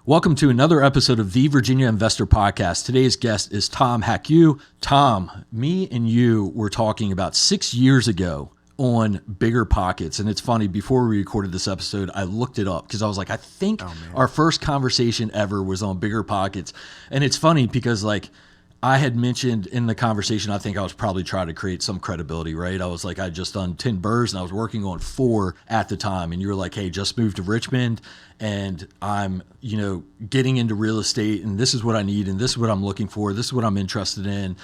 Welcome to another episode of the Virginia Investor Podcast. Today's guest is Tom Hacku. Tom, me and you were talking about 6 years ago on Bigger Pockets. And it's funny, before we recorded this episode, I looked it up because I was like, I think our first conversation ever was on Bigger Pockets. And it's funny because I had mentioned in the conversation, I think I was probably trying to create some credibility, right? I was like, I'd just done 10 burrs and I was working on 4 at the time. And you were like, hey, just moved to Richmond and I'm, getting into real estate and this is what I need and this is what I'm looking for. This is what I'm interested in.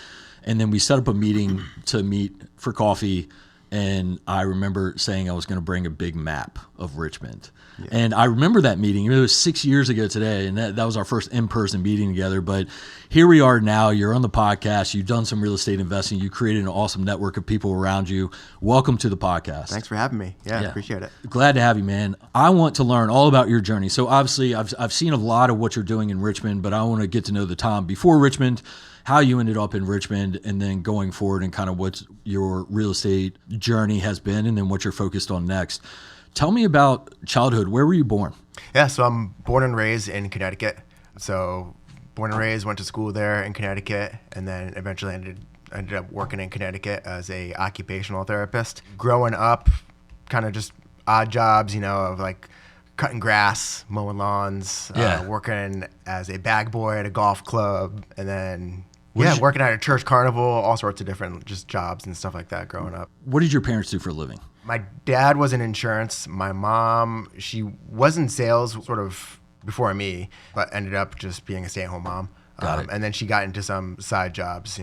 And then we set up a meeting to meet for coffee. And I remember saying I was going to bring a big map of Richmond. Yeah. And I remember that meeting. It was 6 years ago today, and that was our first in-person meeting together. But here we are now. You're on the podcast. You've done some real estate investing. You created an awesome network of people around you. Welcome to the podcast. Thanks for having me. Yeah. Appreciate it. Glad to have you, man. I want to learn all about your journey. So obviously, I've seen a lot of what you're doing in Richmond, but I want to get to know the Tom before Richmond, how you ended up in Richmond, and then going forward and kind of what your real estate journey has been and then what you're focused on next. Tell me about childhood. Where were you born? Yeah, so I'm born and raised in Connecticut. So born and raised, went to school there in Connecticut, and then eventually ended up working in Connecticut as a occupational therapist. Growing up, kind of just odd jobs, of cutting grass, mowing lawns, working as a bag boy at a golf club, and then working at a church carnival, all sorts of different just jobs and stuff like that growing up. What did your parents do for a living? My dad was in insurance. My mom, she was in sales sort of before me, but ended up just being a stay-at-home mom. Got it. And then she got into some side jobs,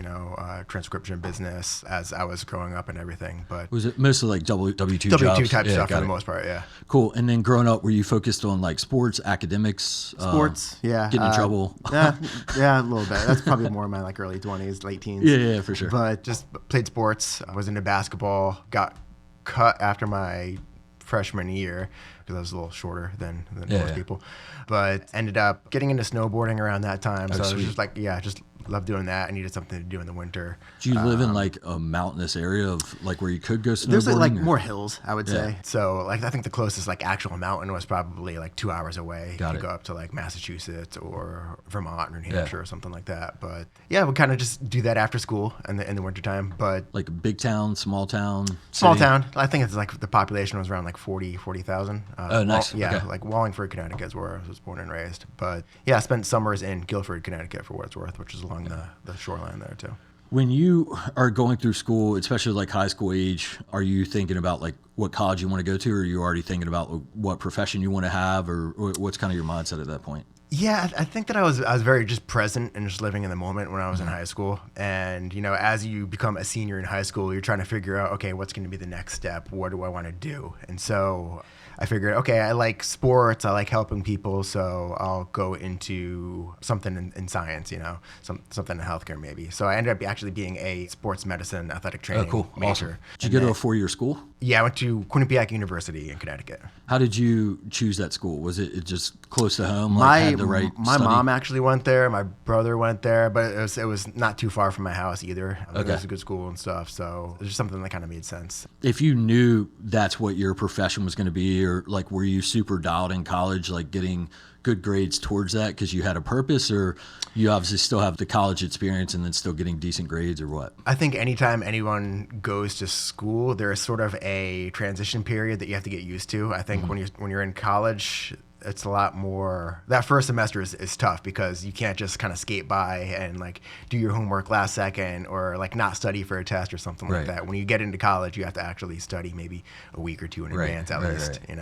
transcription business as I was growing up and everything. But was it mostly W2 jobs? W2 type stuff for the most part, yeah. Cool. And then growing up, were you focused on sports, academics? Sports, yeah. Getting in trouble? Yeah, a little bit. That's probably more in my early 20s, late teens. Yeah, for sure. But just played sports. I was into basketball. Got cut after my freshman year because I was a little shorter than most people, but ended up getting into snowboarding around that time. So sweet. I was just just loved doing that. I needed something to do in the winter. Do you live in a mountainous area of where you could go snowboarding? There's more hills, I would say. So I think the closest actual mountain was probably 2 hours away. You go up to Massachusetts or Vermont or New Hampshire or something like that. But yeah, we kind of just do that after school in the wintertime. But a big town, small town? Small town. I think it's the population was around 40,000. Oh, nice. Wallingford, Connecticut is where I was born and raised. But yeah, I spent summers in Guilford, Connecticut for what it's worth, which is along the shoreline there too. When you are going through school, especially high school age, are you thinking about what college you want to go to, or are you already thinking about what profession you want to have, or what's kind of your mindset at that point? Yeah, I think that I was very just present and just living in the moment when I was in high school. And, as you become a senior in high school, you're trying to figure out, okay, what's going to be the next step? What do I want to do? And so I figured, okay, I like sports. I like helping people. So I'll go into something in science, something in healthcare maybe. So I ended up actually being a sports medicine athletic training major. Awesome. Did you go to a 4-year school? Yeah, I went to Quinnipiac University in Connecticut. How did you choose that school? Was it just close to home? My mom actually went there. My brother went there, but it was not too far from my house either. It was a good school and stuff, so it was just something that kind of made sense. If you knew that's what your profession was going to be, or were you super dialed in college, getting good grades towards that because you had a purpose, or you obviously still have the college experience and then still getting decent grades, or what? I think anytime anyone goes to school, there's sort of a transition period that you have to get used to. I think when you're in college, it's a lot more, that first semester is tough because you can't just kind of skate by and do your homework last second or not study for a test or something like that. When you get into college, you have to actually study maybe a week or two in advance at least, and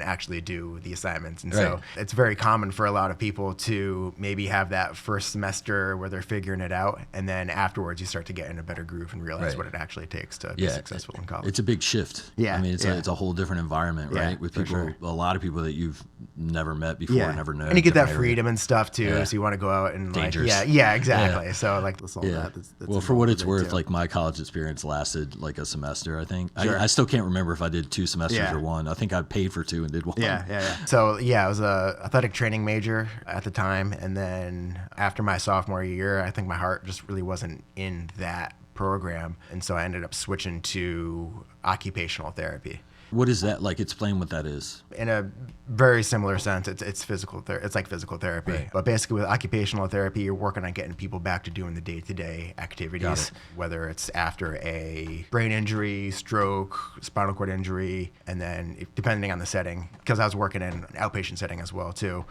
actually do the assignments. And so it's very common for a lot of people to maybe have that first semester where they're figuring it out, and then afterwards you start to get in a better groove and realize what it actually takes to be successful in college. It's a big shift. Yeah. I mean, it's a whole different environment, right? With people, a lot of people that you've never met before, never known. And you get that freedom and stuff too, so you want to go out and dangerous. Exactly. Yeah. So that's all that. Well, for what it's worth, my college experience lasted a semester, I think. Sure. I still can't remember if I did 2 semesters or 1. I think I paid for 2 and did 1. Yeah. So I was a athletic training major at the time, and then after my sophomore year, I think my heart just really wasn't in that program, and so I ended up switching to occupational therapy. What is that like? Explain what that is. In a very similar sense, it's physical therapy. It's like physical therapy, Right. but basically with occupational therapy, you're working on getting people back to doing the day-to-day activities, whether it's after a brain injury, stroke, spinal cord injury, and then depending on the setting, because I was working in an outpatient setting as well too.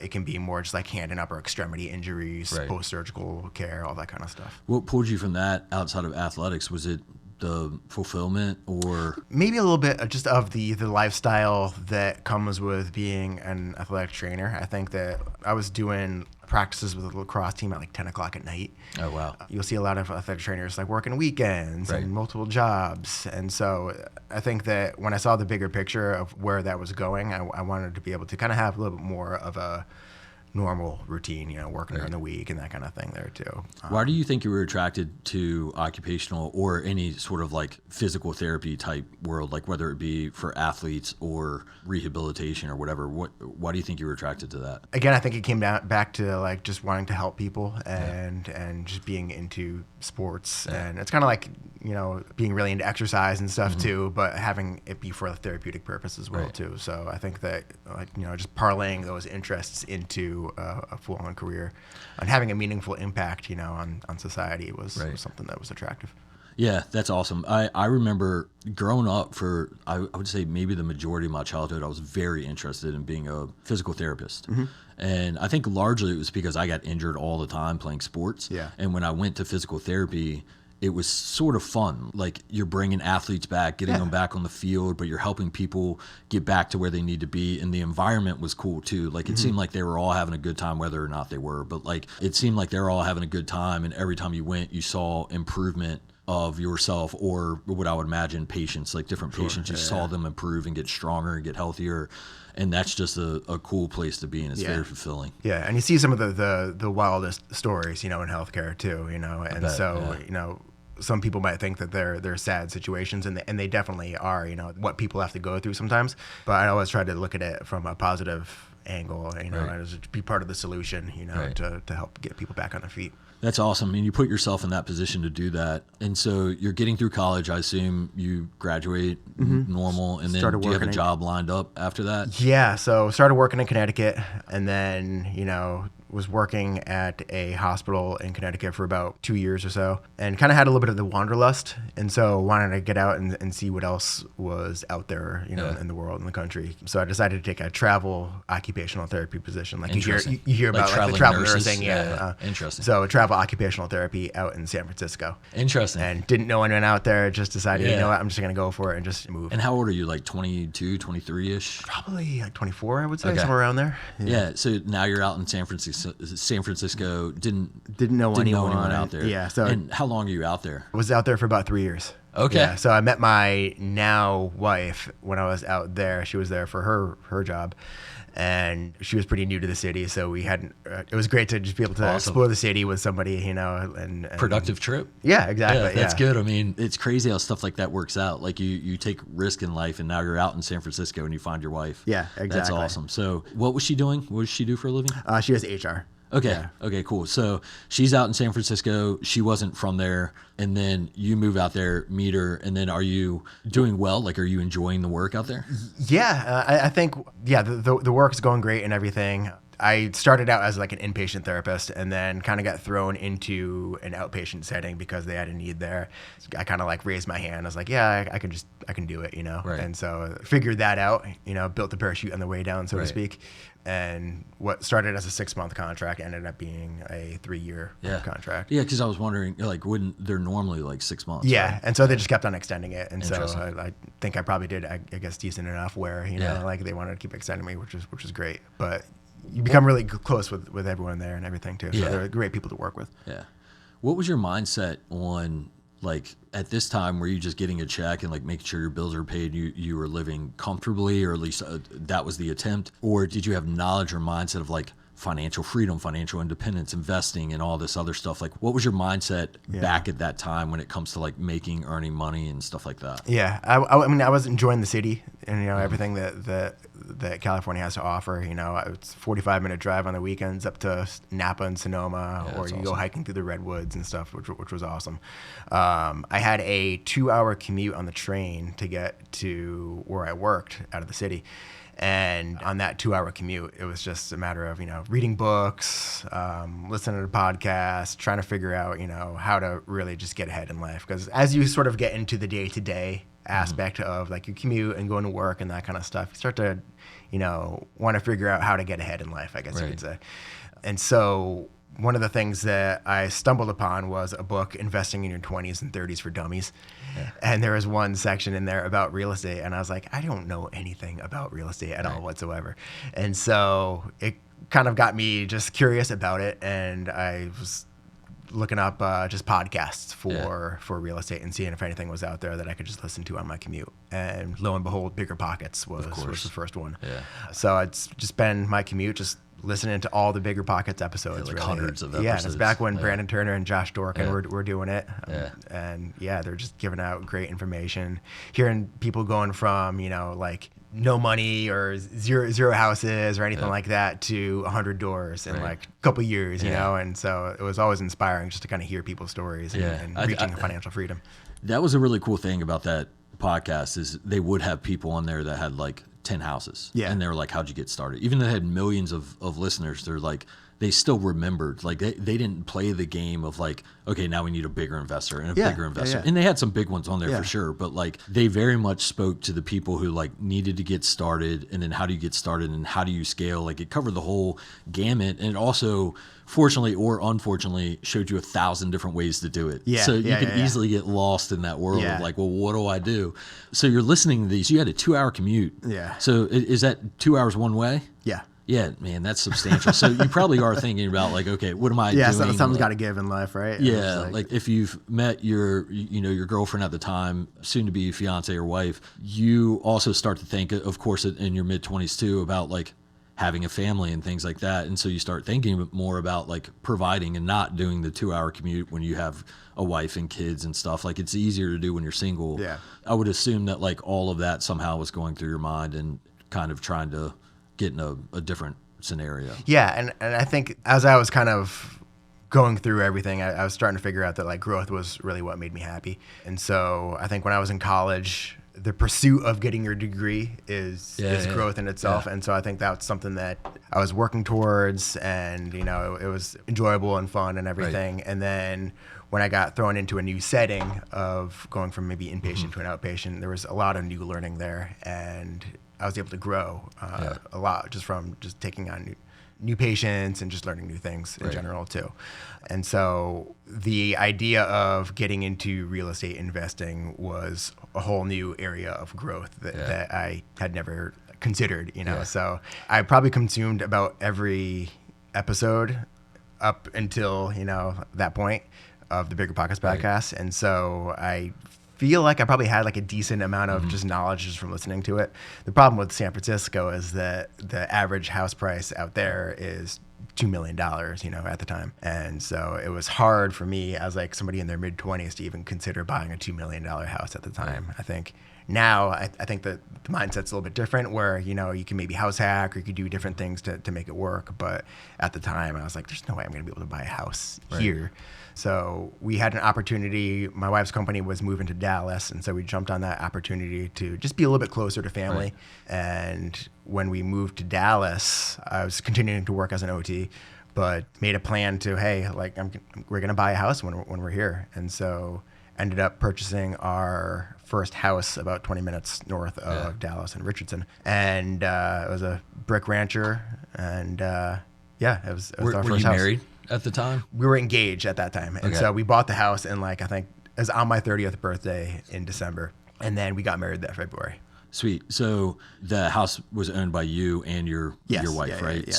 It can be more just like hand and upper extremity injuries, Right. post-surgical care, all that kind of stuff. What pulled you from that outside of athletics? Was it the fulfillment or? Maybe a little bit just of the lifestyle that comes with being an athletic trainer. I think that I was doing practices with a lacrosse team at like 10 o'clock at night. Oh, wow. You'll see a lot of athletic trainers like working weekends Right. and multiple jobs. And so I think that when I saw the bigger picture of where that was going, I wanted to be able to kind of have a little bit more of a normal routine, working during the week and that kind of thing there too. Why do you think you were attracted to occupational or any sort of like physical therapy type world, like whether it be for athletes or rehabilitation or whatever? Why do you think you were attracted to that? Again, I think it came back to like just wanting to help people and just being into sports. And it's kind of like, being really into exercise and stuff too, but having it be for a therapeutic purpose as well too. So I think that just parlaying those interests into a full-on career and having a meaningful impact, on society was something that was attractive. Yeah, that's awesome. I remember growing up I would say maybe the majority of my childhood, I was very interested in being a physical therapist. And I think largely it was because I got injured all the time playing sports. Yeah. And when I went to physical therapy, it was sort of fun. Like you're bringing athletes back, getting them back on the field, but you're helping people get back to where they need to be. And the environment was cool too. Like it seemed like they were all having a good time, whether or not they were, but like it seemed like they were all having a good time. And every time you went, you saw improvement of yourself or what I would imagine patients, like different patients, you saw them improve and get stronger and get healthier. And that's just a cool place to be, and it's very fulfilling. Yeah, and you see some of the wildest stories, in healthcare too, and bet, so, some people might think that they're sad situations, and they definitely are, what people have to go through sometimes. But I always try to look at it from a positive angle, and just be part of the solution, to help get people back on their feet. That's awesome. And you put yourself in that position to do that. And so you're getting through college. I assume you graduate normal, and then do you have a job lined up after that? Yeah, so started working in Connecticut, and then, was working at a hospital in Connecticut for about 2 years or so, and kind of had a little bit of the wanderlust, and so wanted to get out and see what else was out there, in the world, in the country. So I decided to take a travel occupational therapy position, like you hear about like the travel nursing, Interesting. So travel occupational therapy out in San Francisco. Interesting. And didn't know anyone out there, just decided, you know what, I'm just gonna go for it and just move. And how old are you? Like 22, 23-ish? Probably like 24, I would say, somewhere around there. Yeah. So now you're out in San Francisco. Didn't know anyone out there. Yeah. So and how long are you out there? I was out there for about 3 years. Okay. Yeah, so I met my now wife when I was out there. She was there for her job, and she was pretty new to the city. So we hadn't. It was great to just be able to explore the city with somebody, and productive trip. Yeah, exactly. Yeah, that's good. I mean, it's crazy how stuff like that works out. Like you take risk in life, and now you're out in San Francisco, and you find your wife. Yeah, exactly. That's awesome. So what was she doing? What does she do for a living? She does HR. Okay. Yeah. Okay, cool. So she's out in San Francisco. She wasn't from there. And then you move out there, meet her. And then are you doing well? Like, are you enjoying the work out there? Yeah, I think, the work's going great and everything. I started out as like an inpatient therapist and then kind of got thrown into an outpatient setting because they had a need there. I kind of like raised my hand. I was like, yeah, I can do it, Right. And so figured that out, built the parachute on the way down, so to speak. And what started as a 6-month contract ended up being a 3-year contract. Yeah, because I was wondering, like, wouldn't they're normally like 6 months? Yeah, right? and so they just kept on extending it, and so I think I probably did, I guess, decent enough where like they wanted to keep extending me, which is great. But you become really close with everyone there and everything too. So they're great people to work with. Yeah. What was your mindset on, like, at this time, were you just getting a check and like making sure your bills are paid, you were living comfortably, or at least that was the attempt? Or did you have knowledge or mindset of like financial freedom, financial independence, investing, and all this other stuff? Like, what was your mindset back at that time when it comes to like earning money and stuff like that? Yeah, I mean, I was enjoying the city and everything that that California has to offer. You know, it's a 45-minute drive on the weekends up to Napa and Sonoma, or you go hiking through the redwoods and stuff, which was awesome. I had a 2-hour commute on the train to get to where I worked out of the city. And on that 2-hour commute, it was just a matter of, you know, reading books, listening to podcasts, trying to figure out, you know, how to really just get ahead in life. Because as you sort of get into the day-to-day aspect of like your commute and going to work and that kind of stuff, you start to, you know, want to figure out how to get ahead in life, I guess you could say. And so one of the things that I stumbled upon was a book, Investing in Your 20s and 30s for Dummies. Yeah. And there was one section in there about real estate. And I was like, I don't know anything about real estate at all whatsoever. And so it kind of got me just curious about it. And I was looking up just podcasts for real estate and seeing if anything was out there that I could just listen to on my commute. And lo and behold, Bigger Pockets was the first one. Yeah. So it's just been my commute, just listening to all the Bigger Pockets episodes. Like hundreds of episodes. Yeah, it's back when Brandon Turner and Josh Dorkin were doing it. And they're just giving out great information. Hearing people going from, you know, like no money or zero houses or anything like that to 100 doors in like a couple of years, you know? And so it was always inspiring just to kind of hear people's stories and reaching financial freedom. That was a really cool thing about that podcast is they would have people on there that had like 10 houses. Yeah. And they were like, how'd you get started? Even though they had millions of listeners, they're like, they still remembered. Like they didn't play the game of like, okay, now we need a bigger investor and a bigger investor. Yeah. And they had some big ones on there for sure. But like they very much spoke to the people who like needed to get started, and then how do you get started and how do you scale? Like it covered the whole gamut. And it also, fortunately or unfortunately, showed you 1,000 different ways to do it. Yeah. So you could easily get lost in that world of like, well, what do I do? So you're listening to these. You had a 2-hour commute. Yeah. So is that 2 hours one way? Yeah. Yeah, man, that's substantial. So you probably are thinking about like, okay, what am I doing? Yeah, something's got to give in life, right? Yeah, like if you've met your girlfriend at the time, soon to be fiance or wife, you also start to think, of course, in your mid-20s too, about like having a family and things like that. And so you start thinking more about like providing and not doing the 2-hour commute when you have a wife and kids and stuff. Like it's easier to do when you're single. Yeah, I would assume that like all of that somehow was going through your mind and kind of trying to get in a different scenario. Yeah, and I think as I was kind of going through everything, I was starting to figure out that like growth was really what made me happy. And so I think when I was in college, the pursuit of getting your degree is growth in itself. Yeah. And so I think that's something that I was working towards, and you know, it was enjoyable and fun and everything. Right. And then when I got thrown into a new setting of going from maybe inpatient to an outpatient, there was a lot of new learning there, and I was able to grow a lot just from just taking on new patients and just learning new things in general too. And so the idea of getting into real estate investing was a whole new area of growth that I had never considered, you know. Yeah. So I probably consumed about every episode up until, you know, that point of the Bigger Pockets podcast. And so I feel like I probably had like a decent amount of just knowledge just from listening to it. The problem with San Francisco is that the average house price out there is $2 million, you know, at the time. And so it was hard for me as like somebody in their mid-20s to even consider buying a $2 million house at the time. Right. I think now I think that the mindset's a little bit different where, you know, you can maybe house hack or you could do different things to make it work. But at the time I was like, there's no way I'm going to be able to buy a house here. So we had an opportunity. My wife's company was moving to Dallas, and so we jumped on that opportunity to just be a little bit closer to family. Right. And when we moved to Dallas, I was continuing to work as an OT, but made a plan to, hey, like we're going to buy a house when we're here. And so ended up purchasing our first house about 20 minutes north of Dallas in Richmond. And it was a brick rancher, and it was our first house. Were you married at the time? We were engaged at that time. And so we bought the house in like, I think it was on my 30th birthday in December. And then we got married that February. Sweet. So the house was owned by you and your wife, right?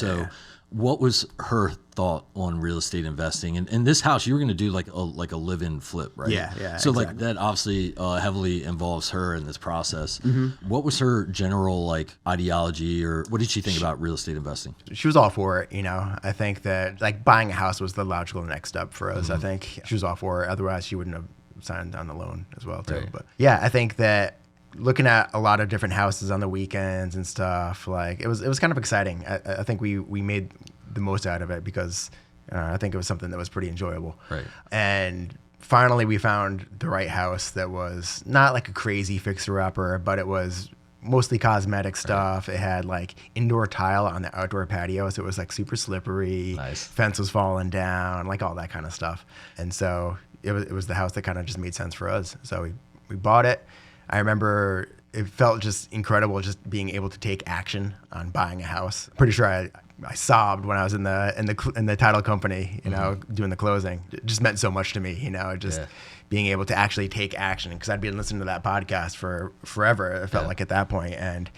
What was her thought on real estate investing? And in this house, you were going to do like a live-in flip, right? Yeah. So exactly. like that obviously heavily involves her in this process. Mm-hmm. What was her general like ideology, or what did she think about real estate investing? She was all for it. You know, I think that like buying a house was the logical next step for us. Mm-hmm. I think she was all for it. Otherwise, she wouldn't have signed on the loan as well too. Right. But yeah, I think that looking at a lot of different houses on the weekends and stuff. Like it was kind of exciting. I think we made the most out of it because I think it was something that was pretty enjoyable. Right. And finally we found the right house that was not like a crazy fixer-upper, but it was mostly cosmetic stuff. Right. It had like indoor tile on the outdoor patio, so it was like super slippery. Nice. Fence was falling down, like all that kind of stuff. And so it was the house that kind of just made sense for us. So we bought it. I remember it felt just incredible just being able to take action on buying a house. Pretty sure I sobbed when I was in the title company, doing the closing. It just meant so much to me, just being able to actually take action, because I'd been listening to that podcast for forever. It felt like at that point, and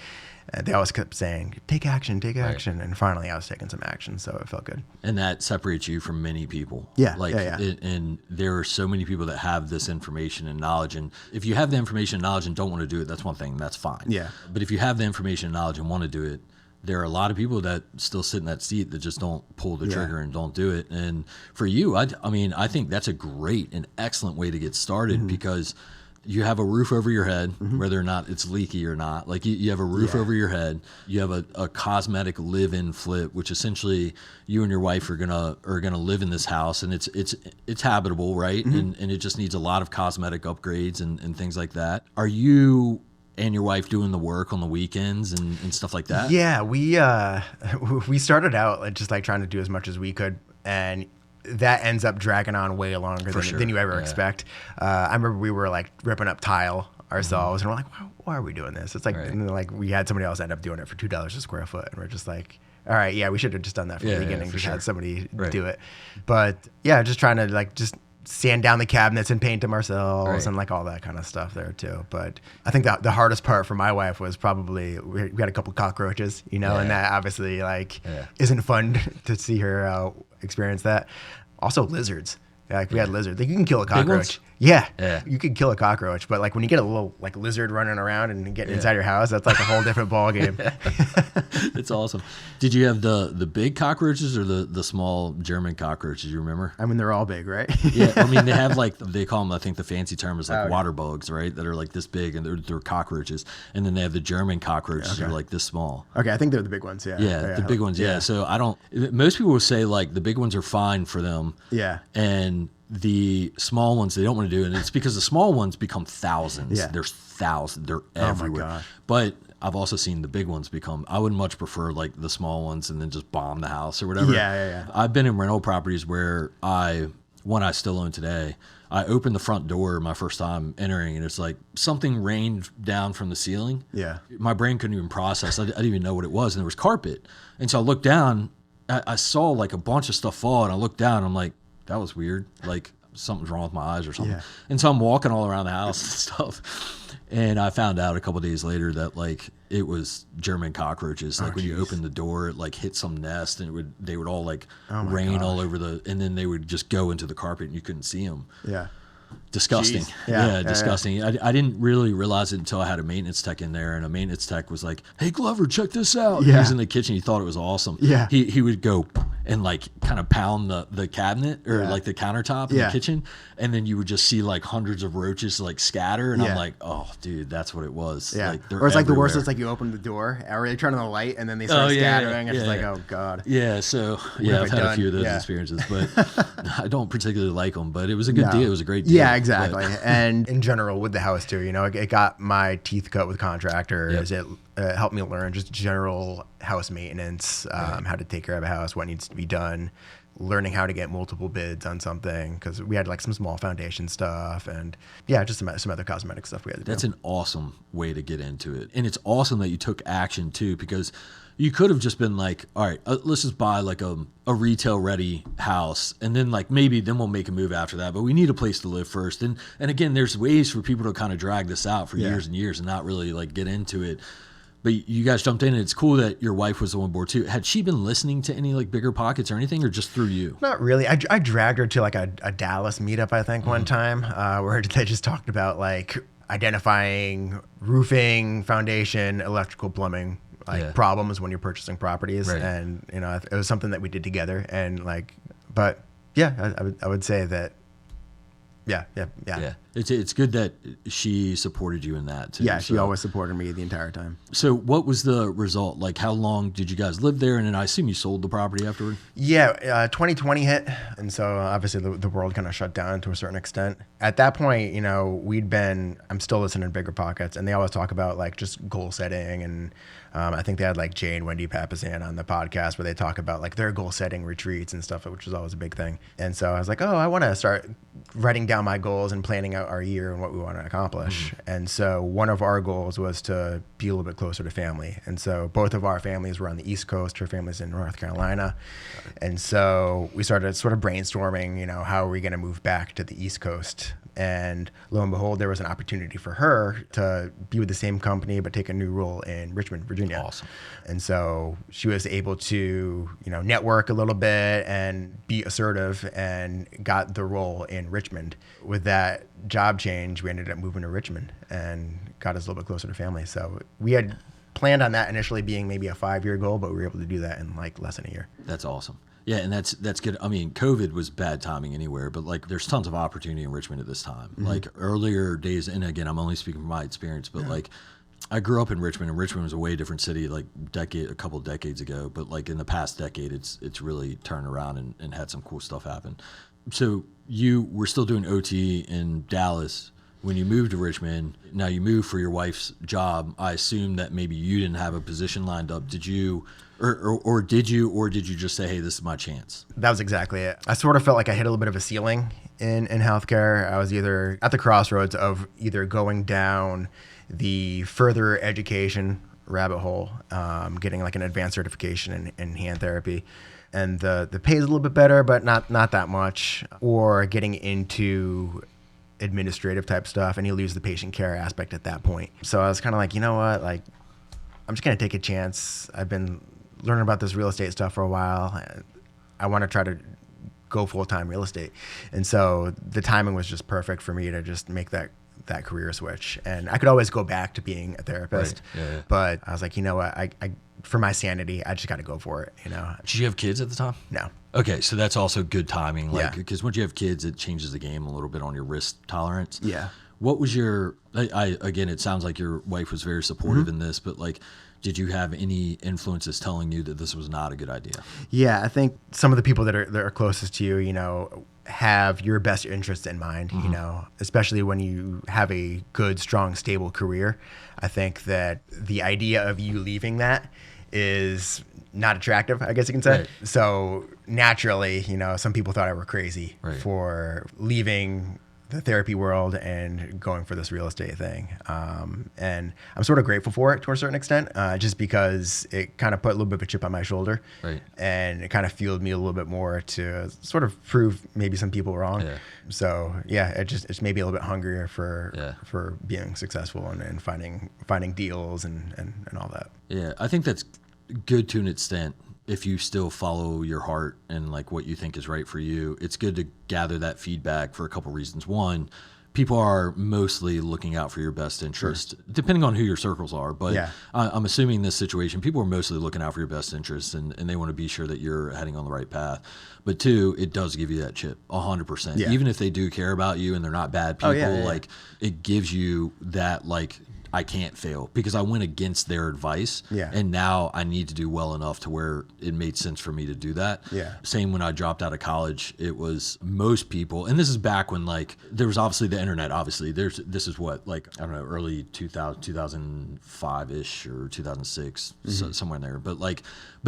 they always kept saying, take action, take action. And finally I was taking some action. So it felt good. And that separates you from many people. Yeah. And there are so many people that have this information and knowledge. And if you have the information and knowledge and don't want to do it, that's one thing. That's fine. Yeah. But if you have the information and knowledge and want to do it, there are a lot of people that still sit in that seat that just don't pull the trigger and don't do it. And for you, I mean, I think that's a great and excellent way to get started, because you have a roof over your head, whether or not it's leaky or not. Like you have a roof over your head. You have a cosmetic live-in flip, which essentially you and your wife are gonna live in this house, and it's habitable, right? And it just needs a lot of cosmetic upgrades and things like that. Are you and your wife doing the work on the weekends and stuff like that? Yeah, we started out just like trying to do as much as we could, and that ends up dragging on way longer than you ever expect. I remember we were like ripping up tile ourselves, and we're like, why are we doing this? It's like, and then, like, we had somebody else end up doing it for $2 a square foot, and we're just like, all right, yeah, we should have just done that from the beginning. Just had somebody do it. But yeah, just trying to like just sand down the cabinets and paint them ourselves and like all that kind of stuff there too. But I think the hardest part for my wife was probably we had a couple cockroaches, and that obviously isn't fun to see her experience that. Also lizards. Like we had lizards. Like you can kill a cockroach. Yeah, you could kill a cockroach, but like when you get a little like lizard running around and getting inside your house, that's like a whole different ball game. It's awesome. Did you have the big cockroaches or the small German cockroaches? You remember? I mean, they're all big, right? Yeah, I mean they have like they call them. I think the fancy term is like water bugs, right? That are like this big, and they're cockroaches. And then they have the German cockroaches that are like this small. Okay, I think they're the big ones. Yeah, the big ones. Yeah. So I don't. Most people will say like the big ones are fine for them. Yeah. And the small ones they don't want to do, and it's because the small ones become thousands. Yeah. There's thousands. They're everywhere. Oh my God. But I've also seen the big ones become. I would much prefer like the small ones and then just bomb the house or whatever. Yeah. I've been in rental properties where one I still own today. I opened the front door my first time entering, and it's like something rained down from the ceiling. Yeah. My brain couldn't even process. I didn't even know what it was, and there was carpet. And so I looked down. I saw like a bunch of stuff fall, and I looked down. And I'm like, that was weird. Like something's wrong with my eyes or something. Yeah. And so I'm walking all around the house and stuff. And I found out a couple of days later that like it was German cockroaches. Like when you open the door, it like hit some nest, and they would all like rain all over and then they would just go into the carpet and you couldn't see them. Yeah. Disgusting. Yeah, disgusting. Yeah. I didn't really realize it until I had a maintenance tech in there, and a maintenance tech was like, "Hey Glover, check this out." Yeah. He was in the kitchen. He thought it was awesome. Yeah. He would go and like kind of pound the cabinet or like the countertop in the kitchen, and then you would just see like hundreds of roaches like scatter, and I'm like, "Oh, dude, that's what it was." Yeah. Like, or it's like the worst. It's like you open the door, or they turn on the light, and then they start scattering, and it's like, oh God. Yeah. So I've had a few of those experiences, but I don't particularly like them. But it was a good deal. It was a great deal. Yeah, exactly. And in general with the house too, it got my teeth cut with contractors. It helped me learn just general house maintenance, how to take care of a house, what needs to be done, learning how to get multiple bids on something, because we had like some small foundation stuff and just some other cosmetic stuff we had to do. That's an awesome way to get into it. And it's awesome that you took action too, because you could have just been like, all right, let's just buy like a retail ready house, and then like then we'll make a move after that. But we need a place to live first. And again, there's ways for people to kind of drag this out for years and years and not really like get into it. But you guys jumped in, and it's cool that your wife was on board too. Had she been listening to any like Bigger Pockets or anything, or just through you? Not really. I dragged her to like a Dallas meetup, I think, one time, where they just talked about like identifying roofing, foundation, electrical, plumbing problems when you're purchasing properties. Right. And it was something that we did together, and like, but yeah, I would say that Yeah. Yeah. It's good that she supported you in that too. Yeah, she always supported me the entire time. So what was the result? Like, how long did you guys live there? And then I assume you sold the property afterward? Yeah, 2020 hit, and so obviously the world kind of shut down to a certain extent. At that point, I'm still listening to Bigger Pockets, and they always talk about like just goal setting, and I think they had like Jay and Wendy Papasan on the podcast where they talk about like their goal setting retreats and stuff, which was always a big thing. And so I was like, oh, I want to start writing down my goals and planning out our year and what we want to accomplish. Mm-hmm. And so one of our goals was to be a little bit closer to family. And so both of our families were on the East Coast. Her family's in North Carolina. And so we started sort of brainstorming, how are we going to move back to the East Coast? And lo and behold, there was an opportunity for her to be with the same company, but take a new role in Richmond, Virginia. Awesome. And so she was able to, network a little bit and be assertive and got the role in Richmond. With that job change, we ended up moving to Richmond and got us a little bit closer to family. So we had planned on that initially being maybe a 5-year goal, but we were able to do that in like less than a year. That's awesome. Yeah, and that's good. I mean, COVID was bad timing anywhere, but like there's tons of opportunity in Richmond at this time. Mm-hmm. Like earlier days, and again, I'm only speaking from my experience, but like I grew up in Richmond, and Richmond was a way different city like a couple of decades ago. But like in the past decade, it's really turned around and had some cool stuff happen. So you were still doing OT in Dallas when you moved to Richmond. Now you moved for your wife's job. I assume that maybe you didn't have a position lined up. Did you? Or did you just say, hey, this is my chance? That was exactly it. I sort of felt like I hit a little bit of a ceiling in healthcare. I was either at the crossroads of either going down the further education rabbit hole, getting like an advanced certification in hand therapy, and the pay is a little bit better, but not that much, or getting into administrative type stuff, and you lose the patient care aspect at that point. So I was kind of like, you know what, like I'm just going to take a chance. I've been learning about this real estate stuff for a while. I want to try to go full-time real estate. And so the timing was just perfect for me to just make that career switch. And I could always go back to being a therapist, right. Yeah. But I was like, you know what, I for my sanity, I just got to go for it. Did you have kids at the time? No. Okay, so that's also good timing. Like, because once you have kids, it changes the game a little bit on your risk tolerance. Yeah. What was your? Again, it sounds like your wife was very supportive in this, but like, did you have any influences telling you that this was not a good idea? Yeah, I think some of the people that are closest to you, have your best interests in mind, especially when you have a good, strong, stable career. I think that the idea of you leaving that is not attractive, I guess you can say. Right. So naturally, some people thought I were crazy for leaving the therapy world and going for this real estate thing. And I'm sort of grateful for it to a certain extent, just because it kind of put a little bit of a chip on my shoulder. Right. And it kind of fueled me a little bit more to sort of prove maybe some people wrong. Yeah. So yeah, it's made me a little bit hungrier for being successful and finding deals and all that. Yeah, I think that's good to an extent. If you still follow your heart and like what you think is right for you, it's good to gather that feedback for a couple reasons. One, people are mostly looking out for your best interest, depending on who your circles are. But I'm assuming in this situation, people are mostly looking out for your best interest, and they want to be sure that you're heading on the right path. But two, it does give you that chip 100%. Yeah. Even if they do care about you and they're not bad people, like it gives you that like, I can't fail because I went against their advice. Yeah. And now I need to do well enough to where it made sense for me to do that. Yeah. Same when I dropped out of college, it was most people, and this is back when like there was obviously the internet, obviously. This is what, like, I don't know, early 2005-ish or 2006, so somewhere in there. But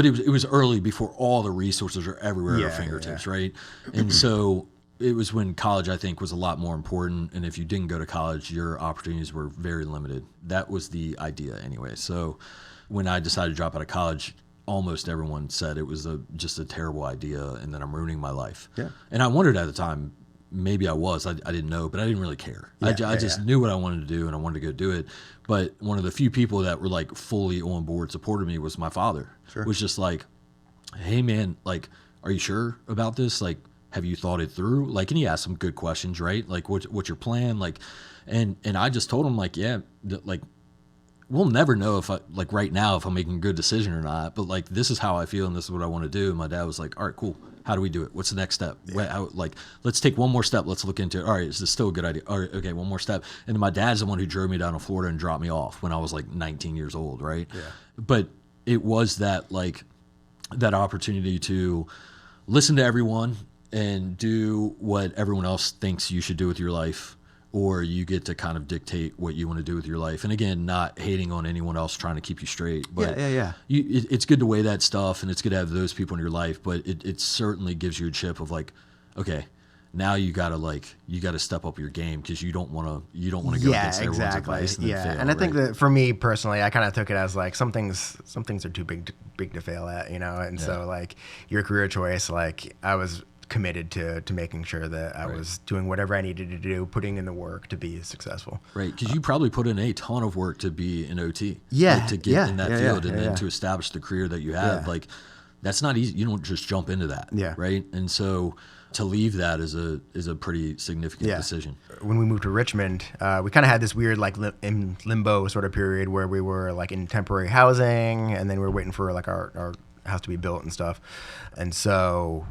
it was early before all the resources are everywhere at our fingertips, right? And so it was when college, I think, was a lot more important. And if you didn't go to college, your opportunities were very limited. That was the idea anyway. So when I decided to drop out of college, almost everyone said it was just a terrible idea and that I'm ruining my life. Yeah. And I wondered at the time, maybe I was. I didn't know, but I didn't really care. I just knew what I wanted to do, and I wanted to go do it. But one of the few people that were like fully on board, supported me, was my father. Sure. Was just like, hey, man, like, are you sure about this? Like, have you thought it through? Like, and he asked some good questions, right? Like, what's your plan? Like, and I just told him, like, like, we'll never know if right now if I'm making a good decision or not, but like, this is how I feel and this is what I want to do. And my dad was like, all right, cool. How do we do it? What's the next step? Let's take one more step. Let's look into it. All right, is this still a good idea? All right, okay, one more step. And then my dad's the one who drove me down to Florida and dropped me off when I was like 19 years old, right? Yeah. But it was that that opportunity to listen to everyone and do what everyone else thinks you should do with your life, or you get to kind of dictate what you want to do with your life. And again, not hating on anyone else trying to keep you straight, but it's good to weigh that stuff, and it's good to have those people in your life, but it certainly gives you a chip of like, okay, now you gotta step up your game, because you don't want to go against everyone's advice and then fail, and I think that for me personally, I kind of took it as like some things are too big to fail at, and so like your career choice, like I was committed to making sure that I was doing whatever I needed to do, putting in the work to be successful. Right, because you probably put in a ton of work to be an OT. To get in that field and then to establish the career that you have. Like, that's not easy. You don't just jump into that. Right, and so to leave that is a pretty significant decision. When we moved to Richmond, we kind of had this weird like in limbo sort of period where we were like in temporary housing, and then we were waiting for like our house to be built and stuff, and so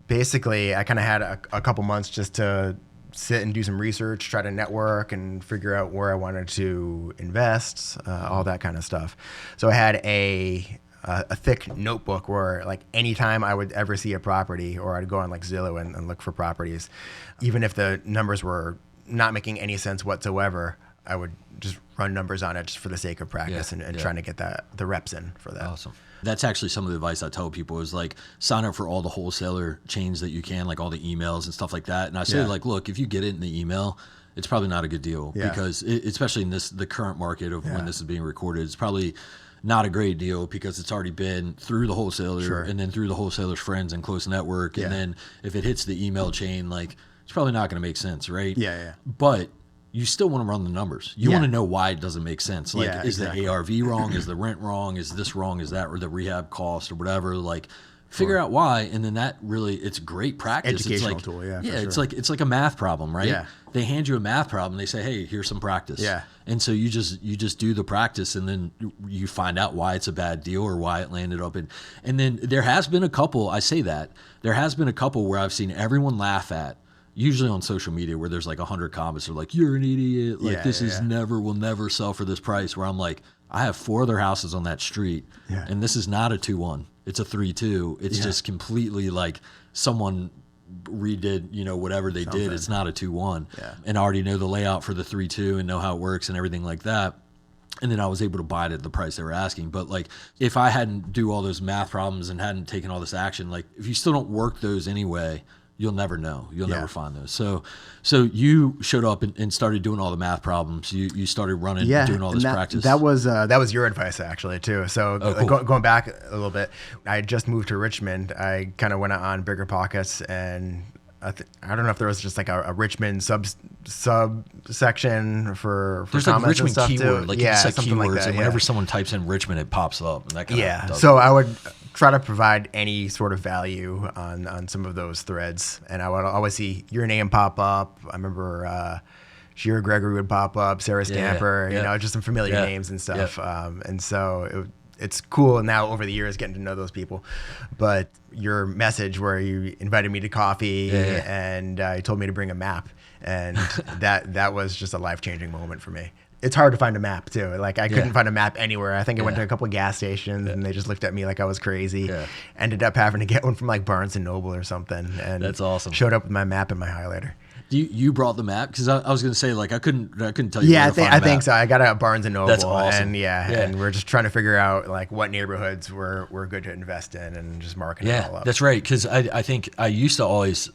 basically, I kind of had a couple months just to sit and do some research, try to network and figure out where I wanted to invest, all that kind of stuff. So I had a thick notebook where like anytime I would ever see a property, or I'd go on like Zillow and look for properties, even if the numbers were not making any sense whatsoever, I would just run numbers on it just for the sake of practice and trying to get the reps in for that. Awesome. That's actually some of the advice I tell people is like sign up for all the wholesaler chains that you can, like all the emails and stuff like that. And I say like, look, if you get it in the email, it's probably not a good deal because especially in the current market of when this is being recorded, it's probably not a great deal because it's already been through the wholesaler and then through the wholesaler's friends and close network. And then if it hits the email chain, like it's probably not going to make sense. Right. But you still want to run the numbers. You want to know why it doesn't make sense. Like, is the ARV wrong? Is the rent wrong? Is this wrong? Is that, or the rehab cost or whatever? Like, figure out why, and then that really, it's great practice. Educational it's like, tool, it's like a math problem, right? They hand you a math problem. They say, hey, here's some practice. And so you just do the practice, and then you find out why it's a bad deal or why it landed up in. And then there has been a couple. I say that there has been a couple where I've seen everyone laugh at. Usually on social media where there's like 100 comments are like, you're an idiot. Like this is will never sell for this price, where I'm like, I have 4 other houses on that street and this is not a 2-1. It's a 3-2. It's just completely like someone redid, whatever they did. It's not a 2-1. And I already know the layout for the 3-2 and know how it works and everything like that. And then I was able to buy it at the price they were asking. But like, if I hadn't do all those math problems and hadn't taken all this action, like if you still don't work those anyway, you'll never know. You'll never find those. So you showed up and started doing all the math problems. You started running, doing all this practice. That was your advice actually too. So going back a little bit, I had just moved to Richmond. I kind of went on Bigger Pockets, and I don't know if there was just like a Richmond subsection for there's comments like Richmond and stuff keyword, too. like you just like something keywords, like that, and whenever someone types in Richmond, it pops up. And that kind of does so it. I would try to provide any sort of value on some of those threads, and I would always see your name pop up. I remember Shira Gregory would pop up, Sarah Stamper, just some familiar names and stuff. And so it's cool now over the years getting to know those people. But your message where you invited me to coffee and you told me to bring a map, and that was just a life-changing moment for me. It's hard to find a map too. Like I couldn't find a map anywhere. I think I went to a couple of gas stations and they just looked at me like I was crazy. Ended up having to get one from like Barnes and Noble or something. And that's awesome. Showed up with my map and my highlighter. You brought the map? Because I was going to say, like, I couldn't tell you. Yeah, I think so. I got it at Barnes and Noble. That's awesome. And and we're just trying to figure out like what neighborhoods we're good to invest in and just marking it all up. That's right. Because I think I used to always,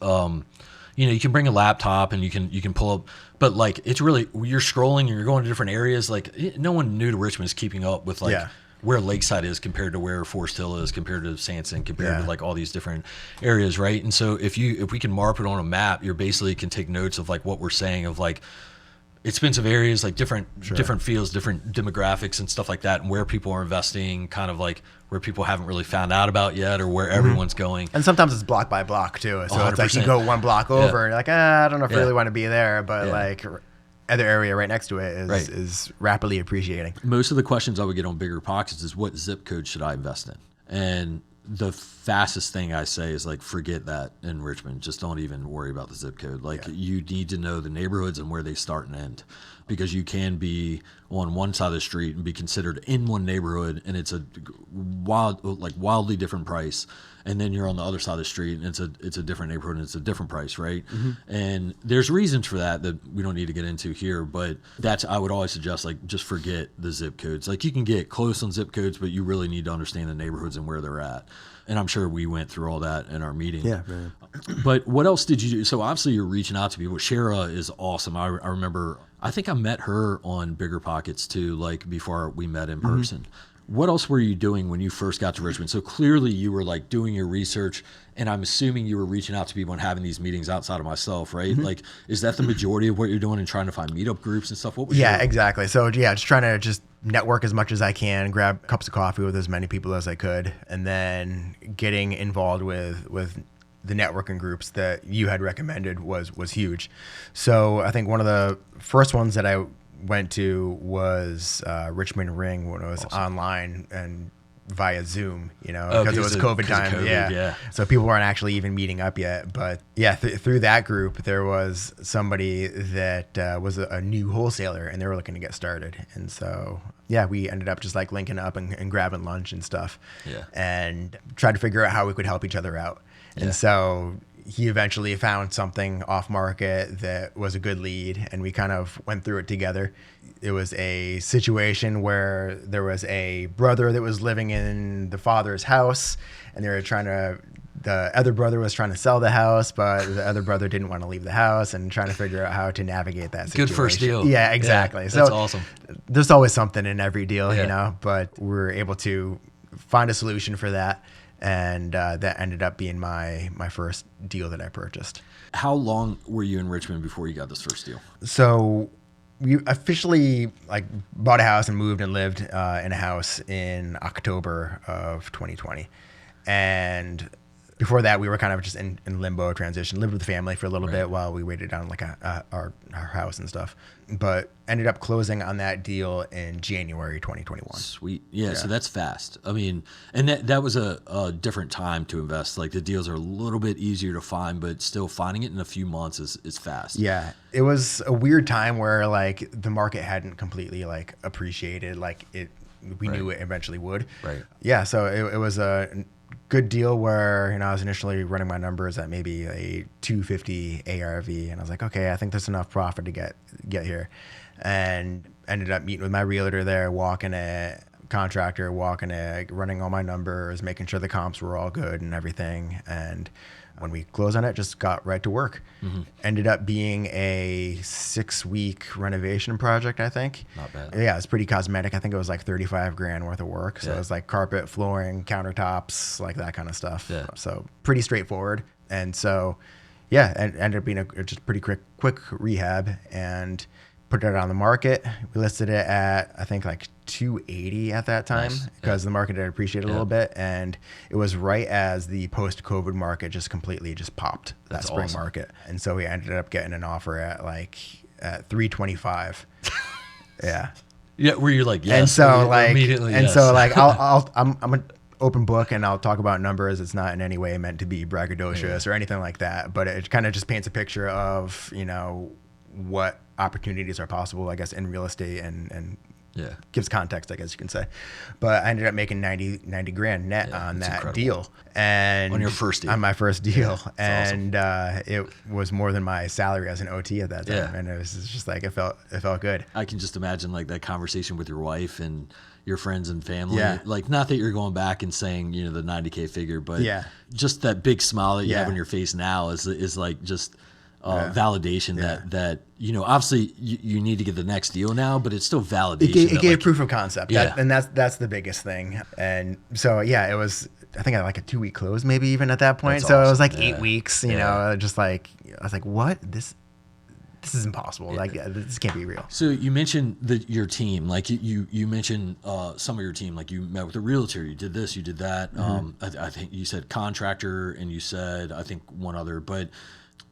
you can bring a laptop and you can pull up, but like it's really, you're scrolling and you're going to different areas. Like no one new to Richmond is keeping up with like where Lakeside is compared to where Forest Hill is compared to Sanson compared to like all these different areas, right? And so if we can mark it on a map, you're basically can take notes of like what we're saying of like expensive areas, like different fields, different demographics and stuff like that, and where people are investing, kind of like where people haven't really found out about yet or where everyone's going. And sometimes it's block by block too. So 100%. It's like you go one block over and you're like, I don't know if I really want to be there, but like other area right next to it is rapidly appreciating. Most of the questions I would get on Bigger Pockets is what zip code should I invest in? And the fastest thing I say is like, forget that in Richmond. Just don't even worry about the zip code. Like you need to know the neighborhoods and where they start and end, because you can be on one side of the street and be considered in one neighborhood and it's a wildly different price. And then you're on the other side of the street and it's a different neighborhood and it's a different price, right? And there's reasons for that we don't need to get into here, but I would always suggest, like, just forget the zip codes. Like, you can get close on zip codes, but you really need to understand the neighborhoods and where they're at. And I'm sure we went through all that in our meeting. Yeah, man. But what else did you do? So obviously you're reaching out to people. Shara is awesome. I remember, I think I met her on Bigger Pockets too, like before we met in person. What else were you doing when you first got to Richmond? So clearly you were like doing your research, and I'm assuming you were reaching out to people and having these meetings outside of myself, right? Like, is that the majority of what you're doing and trying to find meetup groups and stuff? What was exactly. So just trying to just network as much as I can, grab cups of coffee with as many people as I could, and then getting involved with the networking groups that you had recommended was huge. So I think one of the first ones that I went to was Richmond Ring, when it was online and via Zoom, because it was COVID time. Yeah. So people weren't actually even meeting up yet. But through that group, there was somebody that was a new wholesaler, and they were looking to get started. And so, we ended up just like linking up and grabbing lunch and stuff, and tried to figure out how we could help each other out. And so he eventually found something off market that was a good lead, and we kind of went through it together. It was a situation where there was a brother that was living in the father's house, and the other brother was trying to sell the house, but the other brother didn't want to leave the house, and trying to figure out how to navigate that situation. Good first deal. Yeah, exactly. That's awesome. There's always something in every deal, but we're able to find a solution for that. And that ended up being my first deal that I purchased. How long were you in Richmond before you got this first deal? So we officially bought a house and moved and lived in a house in October of 2020. And before that, we were kind of just in limbo transition, lived with the family for a little bit while we waited on our house and stuff. But ended up closing on that deal in January 2021. Sweet. Yeah, so that's fast. I mean, and that was a different time to invest. Like, the deals are a little bit easier to find, but still finding it in a few months is fast. Yeah. It was a weird time where the market hadn't completely appreciated we knew it eventually would. Right. Yeah, so it was a good deal where I was initially running my numbers at maybe a 250 ARV, and I was like, okay, I think there's enough profit to get here, and ended up meeting with my realtor there, walking it, contractor, walking it, running all my numbers, making sure the comps were all good and everything. And when we closed on it, just got right to work. Ended up being a 6-week renovation project, I think. Not bad. Yeah, it's pretty cosmetic. I think it was like $35,000 worth of work. So it was like carpet, flooring, countertops, like that kind of stuff. Yeah. So pretty straightforward. And so, it ended up being a just pretty quick rehab, and put it on the market. We listed it at, I think, like 280 at that time, because the market had appreciated a little bit, and it was right as the post-COVID market just completely popped. That spring market. And so we ended up getting an offer at at 325. Yeah. Yeah, where you're like, yes. And so immediately, and yes. so I'm an open book, and I'll talk about numbers. It's not in any way meant to be braggadocious or anything like that, but it kind of just paints a picture of, what opportunities are possible, I guess, in real estate, and gives context, I guess you can say. But I ended up making 90 grand net on that incredible deal. And on your first deal. On my first deal. Yeah, and awesome. It was more than my salary as an OT at that time. Yeah. And it was just it felt good. I can just imagine that conversation with your wife and your friends and family. Yeah. Not that you're going back and saying, the 90K figure, but just that big smile that you have on your face now is just validation that obviously you need to get the next deal now, but it's still validation. It gave proof of concept. Yeah. And that's the biggest thing. And so, it was, I think I had a 2-week close, maybe even at that point. That's so awesome. it was 8 weeks, I was like, what? This is impossible. This can't be real. So you mentioned your team, you mentioned some of your team, you met with a realtor, you did this, you did that. I think you said contractor, and you said, I think one other, but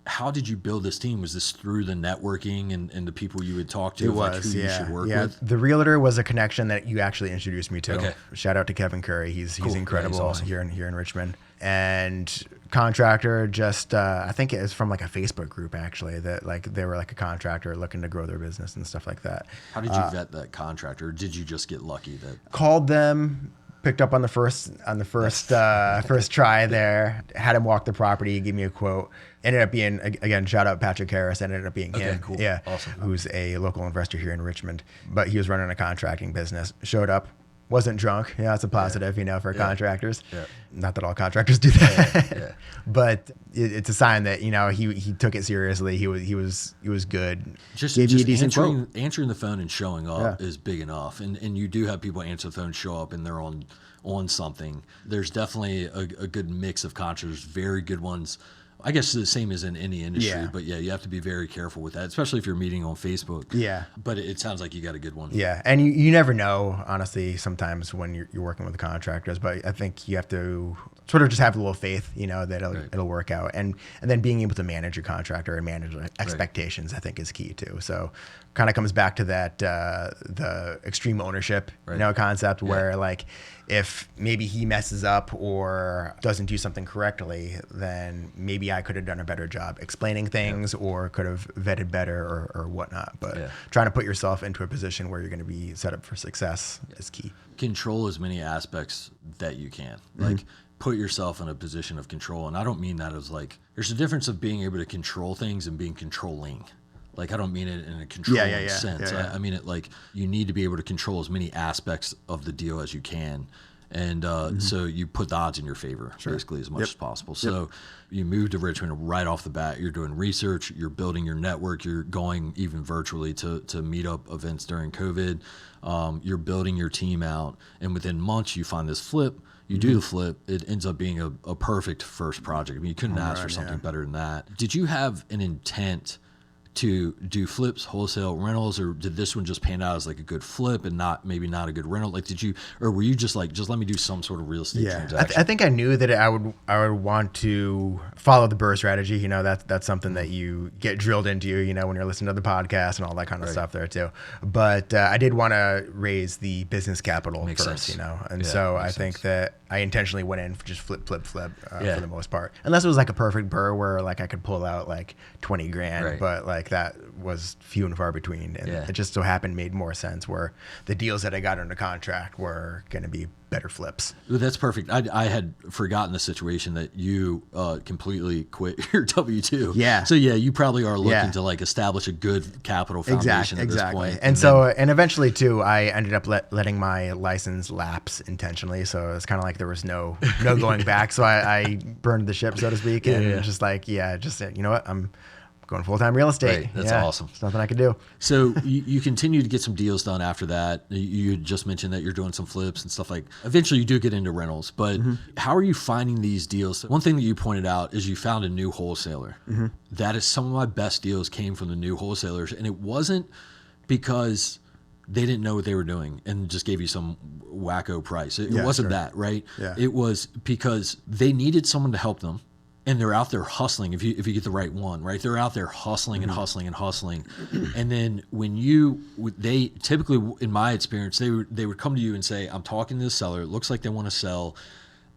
how did you build this team? Was this through the networking and the people you would talk to? It like was, who yeah. you should work yeah. with? The realtor was a connection that you actually introduced me to. Okay. Shout out to Kevin Curry. He's Cool. incredible Yeah, he's awesome. here in Richmond. And contractor, just I think it was from like a Facebook group actually, that like they were like a contractor looking to grow their business and stuff like that. How did you vet that contractor? Or did you just get lucky that? Called them, picked up on the first first try there, had him walk the property, give me a quote. Ended up being, again, shout out Patrick Harris, ended up being him. Cool. Yeah. Awesome. Who's a local investor here in Richmond. But he was running a contracting business. Showed up, wasn't drunk. Yeah, that's a positive, for contractors. Yeah. Not that all contractors do that. Yeah. But it's a sign that, he took it seriously. He was good. Just Gave me a decent quote. answering the phone and showing up is big enough. And you do have people answer the phone, show up, and they're on something. There's definitely a good mix of contractors, very good ones. I guess the same as in any industry, but you have to be very careful with that, especially if you're meeting on Facebook. Yeah. But it sounds like you got a good one. Yeah, and you never know, honestly, sometimes when you're working with the contractors, but I think you have to sort of just have a little faith, that it'll work out. And then being able to manage your contractor and manage expectations, I think is key too. So kind of comes back to that, the extreme ownership, concept where like, if maybe he messes up or doesn't do something correctly, then maybe I could have done a better job explaining things or could have vetted better or whatnot. But trying to put yourself into a position where you're going to be set up for success is key. Control as many aspects that you can. Like, put yourself in a position of control. And I don't mean that as like, there's a difference of being able to control things and being controlling. Like, I don't mean it in a controlling sense. I mean it like you need to be able to control as many aspects of the deal as you can. And so you put the odds in your favor, basically, as much as possible. So you move to Richmond right off the bat. You're doing research. You're building your network. You're going even virtually to meetup events during COVID. You're building your team out. And within months, you find this flip. You do the flip. It ends up being a perfect first project. I mean, you couldn't ask for something better than that. Did you have an intent to do flips, wholesale, rentals, or did this one just pan out as like a good flip and maybe not a good rental? Like, were you just like, just let me do some sort of real estate transaction? I think I knew that I would want to follow the BRRRR strategy. That's something that you get drilled into, when you're listening to the podcast and all that kind of stuff there too. But I did want to raise the business capital first, and so I think that I intentionally went in for just flip for the most part, unless it was like a perfect BRRRR where like I could pull out like 20 grand, but like that was few and far between. And it just so happened made more sense where the deals that I got under contract were going to be better flips. Well, that's perfect. I had forgotten the situation that you completely quit your W-2. Yeah. So you probably are looking to like establish a good capital foundation at this point. And eventually too, I ended up letting my license lapse intentionally. So it's kind of like there was no going back. So I burned the ship, so to speak, and just like, just said, you know what, I'm going full-time real estate. Right. That's awesome. It's nothing I could do. So you continue to get some deals done after that. You just mentioned that you're doing some flips and stuff like, eventually you do get into rentals, but how are you finding these deals? One thing that you pointed out is you found a new wholesaler. That is, some of my best deals came from the new wholesalers, and it wasn't because they didn't know what they were doing and just gave you some wacko price. It wasn't that, right? Yeah. It was because they needed someone to help them. And they're out there hustling. If you get the right one, right? They're out there hustling and hustling and hustling. And then when they typically, in my experience, they would come to you and say, "I'm talking to the seller. It looks like they want to sell.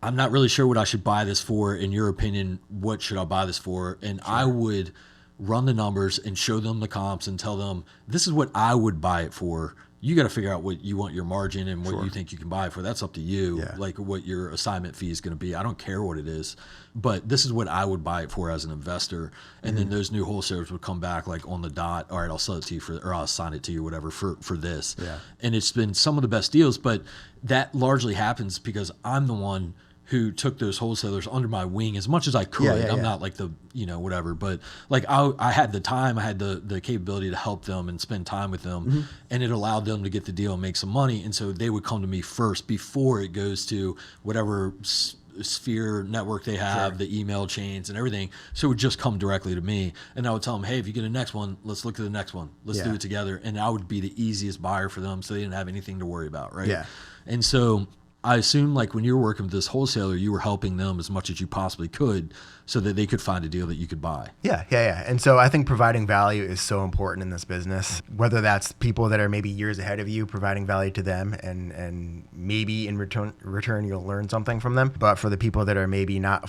I'm not really sure what I should buy this for. In your opinion, what should I buy this for?" And I would run the numbers and show them the comps and tell them, "This is what I would buy it for. You got to figure out what you want your margin and what you think you can buy it for. That's up to you. Like what your assignment fee is going to be. I don't care what it is, but this is what I would buy it for as an investor." And then those new wholesalers would come back like on the dot. "All right, I'll sell it to you or I'll assign it to you, whatever, for this." And it's been some of the best deals, but that largely happens because I'm the one who took those wholesalers under my wing as much as I could. I'm not like the, whatever, but like I had the time, I had the capability to help them and spend time with them, and it allowed them to get the deal and make some money. And so they would come to me first before it goes to whatever sphere network they have, the email chains and everything. So it would just come directly to me, and I would tell them, "Hey, if you get a next one, let's look at the next one. Let's do it together." And I would be the easiest buyer for them, so they didn't have anything to worry about, right? And so I assume like when you were working with this wholesaler, you were helping them as much as you possibly could so that they could find a deal that you could buy. Yeah. And so I think providing value is so important in this business, whether that's people that are maybe years ahead of you, providing value to them, and maybe in return you'll learn something from them. But for the people that are maybe not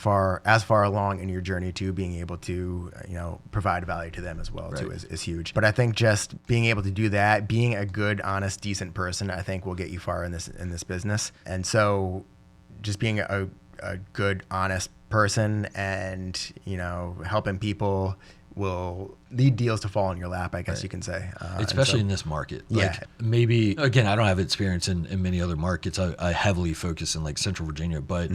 as far along in your journey too, being able to, provide value to them as well too is huge. But I think just being able to do that, being a good, honest, decent person, I think will get you far in this business. And so just being a good, honest person and, helping people will lead deals to fall in your lap, I guess you can say. Especially in this market. Yeah. Maybe, again, I don't have experience in many other markets. I heavily focus in like Central Virginia, but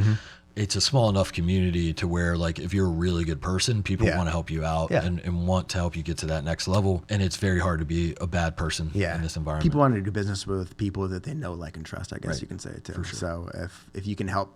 it's a small enough community to where like if you're a really good person, people want to help you out and want to help you get to that next level. And it's very hard to be a bad person in this environment. People want to do business with people that they know, like, and trust, I guess you can say it too. For sure. So if you can help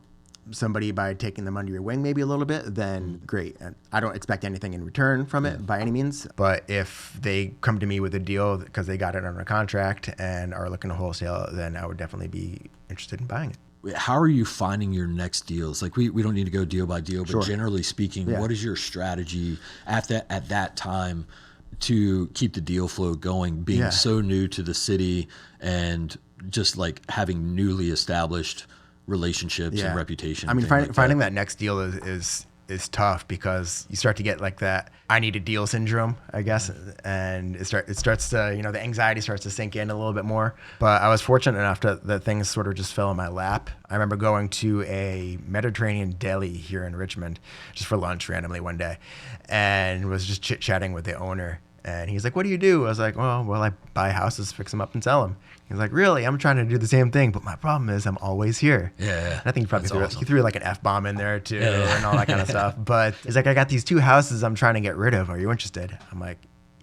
somebody by taking them under your wing maybe a little bit, then great. And I don't expect anything in return from it by any means. But if they come to me with a deal because they got it under contract and are looking to wholesale, then I would definitely be interested in buying it. How are you finding your next deals? Like we don't need to go deal by deal, but generally speaking, what is your strategy at that time to keep the deal flow going, being so new to the city and just like having newly established relationships and reputation? I mean, finding that next deal is tough because you start to get like that I need a deal syndrome, I guess, and it starts to, the anxiety starts to sink in a little bit more. But I was fortunate enough that things sort of just fell in my lap. I remember going to a Mediterranean deli here in Richmond just for lunch randomly one day and was just chit-chatting with the owner. And he's like, "What do you do?" I was like, well, I buy houses, fix them up, and sell them. He's like, "Really? I'm trying to do the same thing, but my problem is I'm always here." Yeah. And I think he threw like an F-bomb in there too and all that kind of stuff. But he's like, "I got these 2 houses I'm trying to get rid of. Are you interested?" I'm like,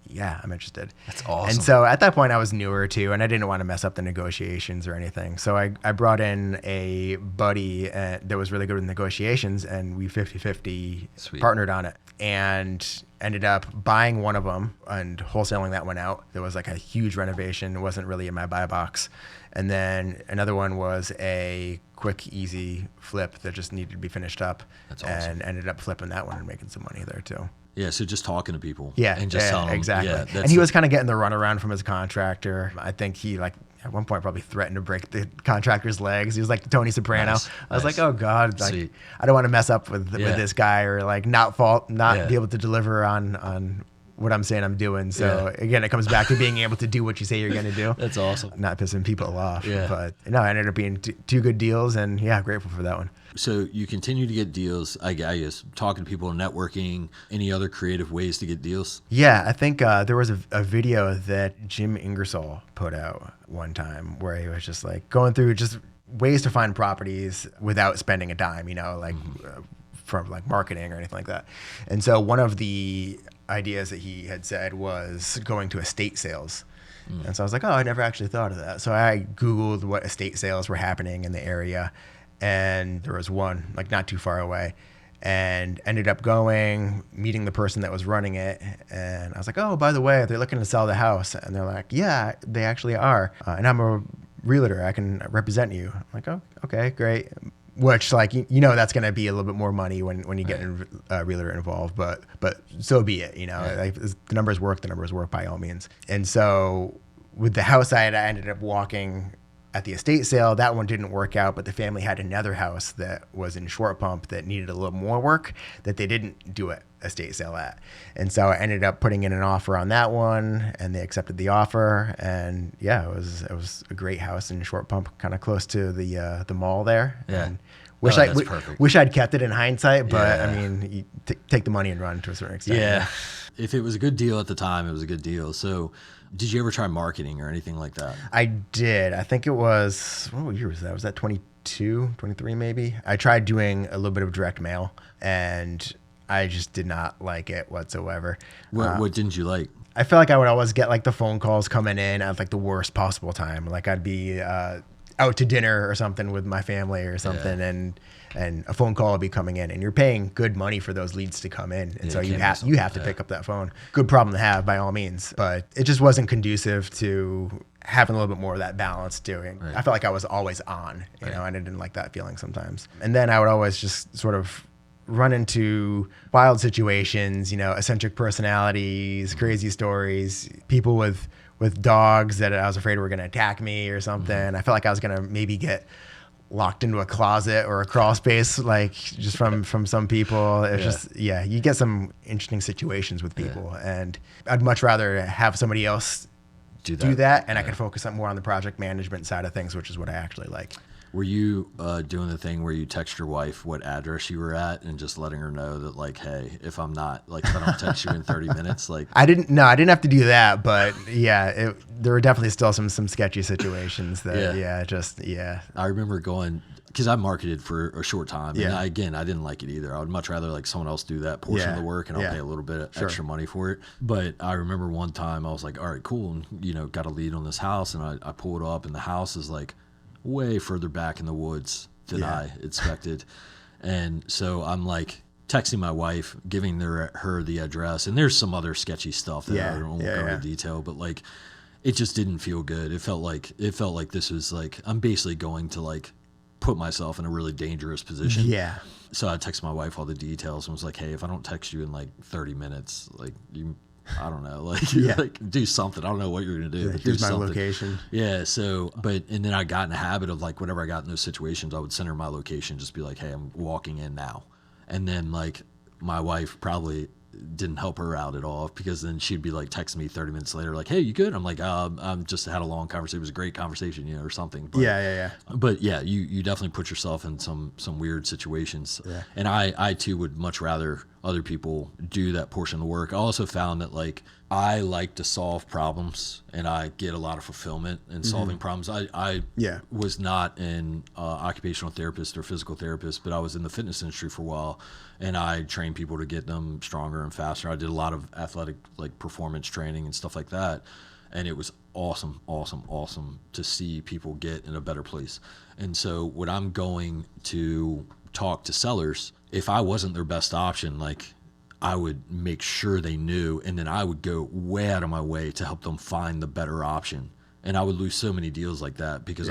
"Yeah, I'm interested." That's awesome. And so at that point I was newer too, and I didn't want to mess up the negotiations or anything. So I brought in a buddy that was really good with negotiations, and we 50-50 partnered on it. And ended up buying one of them and wholesaling that one out. There was like a huge renovation. It wasn't really in my buy box. And then another one was a quick, easy flip that just needed to be finished up. That's awesome. And ended up flipping that one and making some money there too. Yeah, so just talking to people. Yeah, and just telling them. Exactly. Yeah, and he was kind of getting the runaround from his contractor. I think he at one point probably threatened to break the contractor's legs. He was like Tony Soprano. I was like, oh God, I don't want to mess up with this guy or like not be able to deliver on what I'm saying I'm doing. So again, it comes back to being able to do what you say you're going to do. That's awesome. Not pissing people off. Yeah. But no, it ended up being 2 good deals, and grateful for that one. So you continue to get deals, I guess, talking to people, networking, any other creative ways to get deals? Yeah, I think there was a video that Jim Ingersoll put out one time where he was just like going through just ways to find properties without spending a dime, from like marketing or anything like that. And so one of the ideas that he had said was going to estate sales. And so I was like, oh, I never actually thought of that. So I Googled what estate sales were happening in the area. And there was one like not too far away, and ended up meeting the person that was running it. And I was like, oh, by the way, they're looking to sell the house. And they're like, yeah, they actually are. And I'm a realtor. I can represent you. I'm like, oh, okay, great. Which like, that's going to be a little bit more money when you get a realtor involved, but so be it, like, the numbers work by all means. And so with the house I ended up walking at the estate sale, that one didn't work out, but the family had another house that was in Short Pump that needed a little more work that they didn't do an estate sale at. And so I ended up putting in an offer on that one, and they accepted the offer. And it was a great house in Short Pump, kind of close to the mall there. Yeah. And wish I'd kept it in hindsight, but I mean, you take the money and run to a certain extent. Yeah. If it was a good deal at the time, it was a good deal. So did you ever try marketing or anything like that? I did. I think it was, what year was that? Was that 22, 23 maybe? I tried doing a little bit of direct mail, and I just did not like it whatsoever. What didn't you like? I felt like I would always get like the phone calls coming in at like the worst possible time. Like I'd be out to dinner or something with my family or something, and a phone call will be coming in, and you're paying good money for those leads to come in, and so you have to pick up that phone. Good problem to have by all means, but it just wasn't conducive to having a little bit more of that balance doing. Right. I felt like I was always on, you know, and I didn't like that feeling sometimes. And then I would always just sort of run into wild situations, you know, eccentric personalities, crazy stories, people with dogs that I was afraid were going to attack me or something. I felt like I was going to maybe get locked into a closet or a crawl space, like just from some people. It's just, you get some interesting situations with people, and I'd much rather have somebody else do that, and I can focus on more on the project management side of things, which is what I actually like. Were you doing the thing where you text your wife what address you were at and just letting her know that, like, hey, if I don't text you in 30 minutes, like... I didn't have to do that, but there were definitely still some sketchy situations that, I remember going, because I marketed for a short time, and I didn't like it either. I would much rather like someone else do that portion of the work, and I'll pay a little bit of extra money for it. But I remember one time I was like, all right, cool, and, you know, got a lead on this house, and I pulled up, and the house is like way further back in the woods than I expected. And so I'm like texting my wife, giving her the address, and there's some other sketchy stuff that I won't go into detail, but like it just didn't feel good. It felt like this was like I'm basically going to like put myself in a really dangerous position. Yeah. So I texted my wife all the details and was like, hey, if I don't text you in like 30 minutes, like I don't know, like do something. I don't know what you're going to do. But here's my something. location. Yeah. So, and then I got in the habit of like, whenever I got in those situations, I would send her my location, just be like, hey, I'm walking in now. And then like my wife probably didn't help her out at all, because then she'd be like texting me 30 minutes later, like, hey, you good? I'm like, I'm just had a long conversation. It was a great conversation, you know, or something. But, But yeah, you definitely put yourself in some weird situations. Yeah. And I too would much rather other people do that portion of the work. I also found that like I like to solve problems, and I get a lot of fulfillment in solving problems. I was not an occupational therapist or physical therapist, but I was in the fitness industry for a while, and I trained people to get them stronger and faster. I did a lot of athletic like performance training and stuff like that, and it was awesome to see people get in a better place. And so when I'm going to talk to sellers, if I wasn't their best option, like I would make sure they knew, and then I would go way out of my way to help them find the better option. And I would lose so many deals like that, because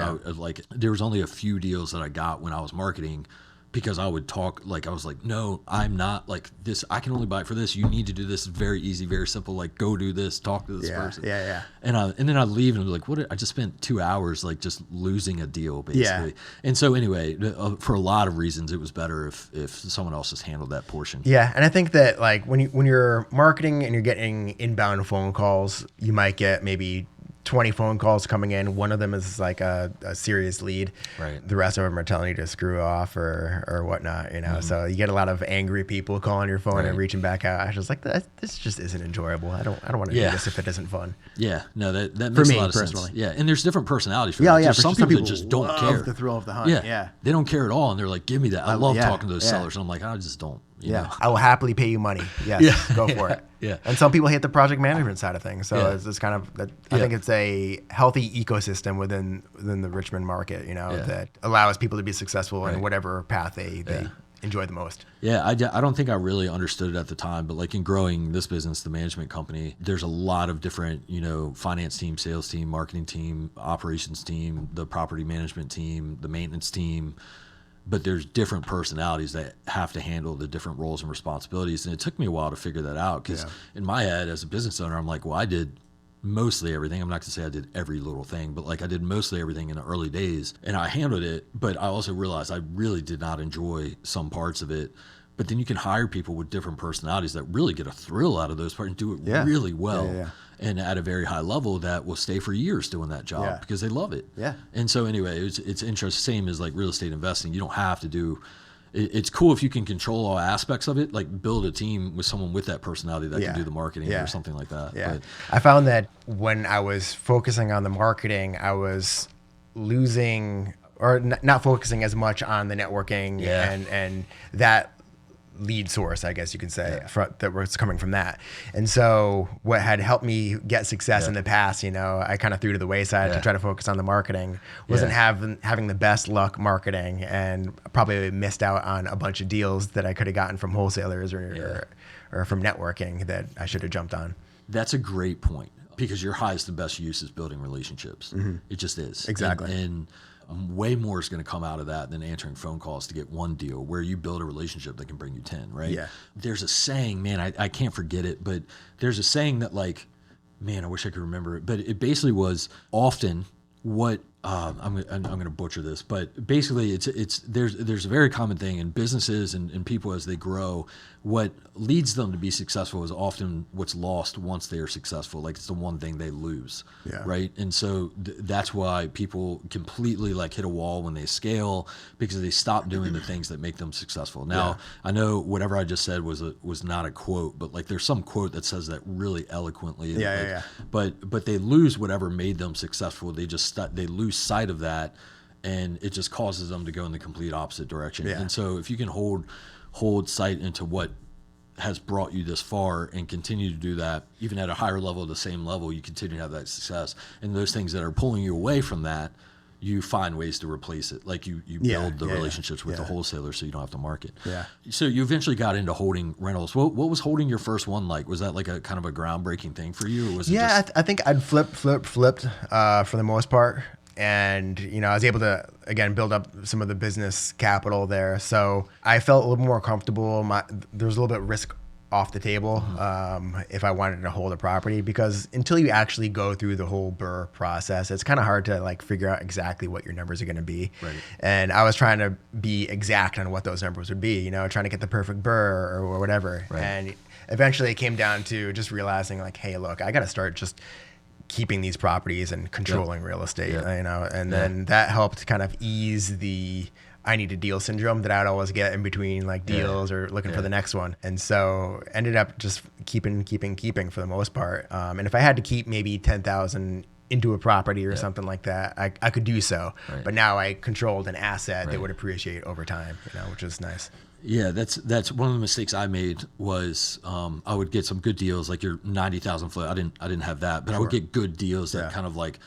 there was only a few deals that I got when I was marketing, because I would talk, like I was like, no, I'm not like this. I can only buy it for this. You need to do this. Very easy, very simple. Like, go do this. Talk to this person. And then I'd leave and be like, what? I just spent 2 hours like just losing a deal, basically. And so anyway, for a lot of reasons, it was better if someone else just handled that portion. Yeah, and I think that like when you're marketing and you're getting inbound phone calls, you might get maybe 20 phone calls coming in. One of them is like a serious lead. Right. The rest of them are telling you to screw off or whatnot, you know. So you get a lot of angry people calling your phone and reaching back out. I was just like, this just isn't enjoyable. I don't want to do this if it isn't fun. Yeah. No, that makes a lot of personally sense. Yeah. And there's different personalities for that. Yeah. Some people that just don't care. The thrill of the hunt. Yeah. They don't care at all, and they're like, give me that. I love talking to those sellers. And I'm like, I just don't. You know. I will happily pay you money. Yes, go for it. Yeah. And some people hate the project management side of things. So it's kind of, I think it's a healthy ecosystem within the Richmond market, you know, that allows people to be successful in whatever path they enjoy the most. Yeah, I don't think I really understood it at the time, but like in growing this business, the management company, there's a lot of different, you know, finance team, sales team, marketing team, operations team, the property management team, the maintenance team. But there's different personalities that have to handle the different roles and responsibilities. And it took me a while to figure that out, because in my head as a business owner, I'm like, well, I did mostly everything. I'm not going to say I did every little thing, but like I did mostly everything in the early days, and I handled it. But I also realized I really did not enjoy some parts of it. But then you can hire people with different personalities that really get a thrill out of those parts and do it really well. And at a very high level that will stay for years doing that job because they love it. Yeah. And so anyway, it's interesting. Same as like real estate investing. You don't have to do. It's cool if you can control all aspects of it, like build a team with someone with that personality that can do the marketing or something like that. Yeah. But I found that when I was focusing on the marketing, I was losing or not focusing as much on the networking and that lead source, I guess you can say, that was coming from that. And so what had helped me get success in the past, I kind of threw to the wayside to try to focus on the marketing. Wasn't having the best luck marketing, and probably missed out on a bunch of deals that I could have gotten from wholesalers or from networking that I should have jumped on. That's a great point, because your highest and best use is building relationships. It just is. Exactly. And way more is going to come out of that than answering phone calls to get one deal, where you build a relationship that can bring you 10, right? Yeah. There's a saying, man, I can't forget it, but there's a saying that, like, man, I wish I could remember it, but it basically was often what, I'm going to butcher this, but basically there's a very common thing in businesses and people as they grow. What leads them to be successful is often what's lost once they are successful. Like, it's the one thing they lose, right? And so that's why people completely like hit a wall when they scale, because they stop doing the things that make them successful. Now, I know whatever I just said was not a quote, but like there's some quote that says that really eloquently. But they lose whatever made them successful. They lose sight of that, and it just causes them to go in the complete opposite direction. And so if you can hold sight into what has brought you this far and continue to do that, even at a higher level, the same level, you continue to have that success. And those things that are pulling you away from that, you find ways to replace it. Like you build the relationships with the wholesaler, so you don't have to market. So you eventually got into holding rentals. What was holding your first one like? Was that like a kind of a groundbreaking thing for you? Or was it just... I think I'd flipped for the most part. And, I was able to, again, build up some of the business capital there. So I felt a little more comfortable. There was a little bit of risk off the table if I wanted to hold a property, because until you actually go through the whole BRRRR process, it's kind of hard to like figure out exactly what your numbers are going to be. Right. And I was trying to be exact on what those numbers would be, trying to get the perfect BRRRR or whatever. Right. And eventually it came down to just realizing like, hey, look, I got to start just keeping these properties and controlling real estate, and then that helped kind of ease the I need a deal syndrome that I'd always get in between like deals or looking for the next one. And so ended up just keeping for the most part. And if I had to keep maybe 10,000 into a property or something like that, I could do so. Right. But now I controlled an asset that would appreciate over time, which is nice. Yeah, that's one of the mistakes I made was I would get some good deals, like your 90,000 flip. I didn't have that, but I would get good deals that kind of like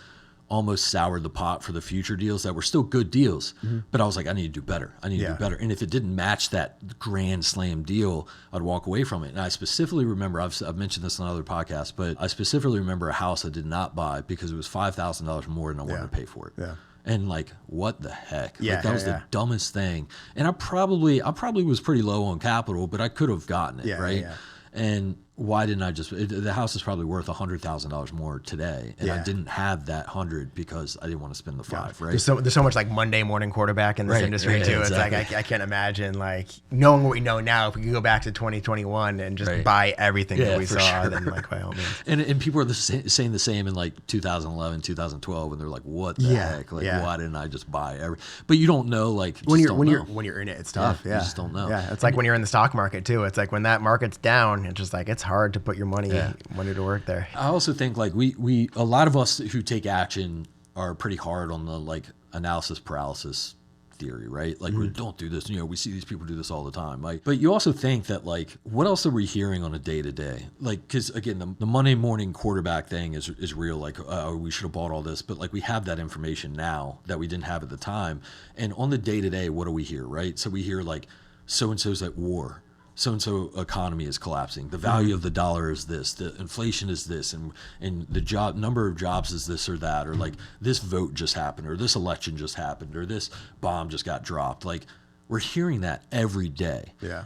almost soured the pot for the future deals that were still good deals. But I was like, I need to do better. I need to do better. And if it didn't match that grand slam deal, I'd walk away from it. And I specifically remember, I've mentioned this on other podcasts, but I specifically remember a house I did not buy because it was $5,000 more than I wanted to pay for it. Yeah. And like, what the heck? Yeah, like, that was the dumbest thing. And I probably was pretty low on capital, but I could have gotten it, right? Yeah. And why didn't I the house is probably worth $100,000 more today. And I didn't have that 100 because I didn't want to spend the 5, right? There's so much like Monday morning quarterback in this industry too. Exactly. It's like, I can't imagine like knowing what we know now, if we could go back to 2021 and just buy everything that we saw, then like by all means. And people are saying the same in like 2011, 2012, and they're like, what the heck? Like, why didn't I just buy everything? But you don't know, like, when you're in it, it's tough. You just don't know. Yeah. It's like when you're in the stock market too. It's like when that market's down, it's just like, it's hard to put your money to work there. I also think like we a lot of us who take action are pretty hard on the like analysis paralysis theory, right? Like, we don't do this. We see these people do this all the time. Like, but you also think that like, what else are we hearing on a day to day? Like, because again, the Monday morning quarterback thing is real. Like, we should have bought all this, but like, we have that information now that we didn't have at the time. And on the day to day, what do we hear, right? So we hear like, so and so's at war. So-and-so economy is collapsing. The value of the dollar is this. The inflation is this. And the number of jobs is this or that. Or like, this vote just happened. Or this election just happened. Or this bomb just got dropped. Like, we're hearing that every day. Yeah.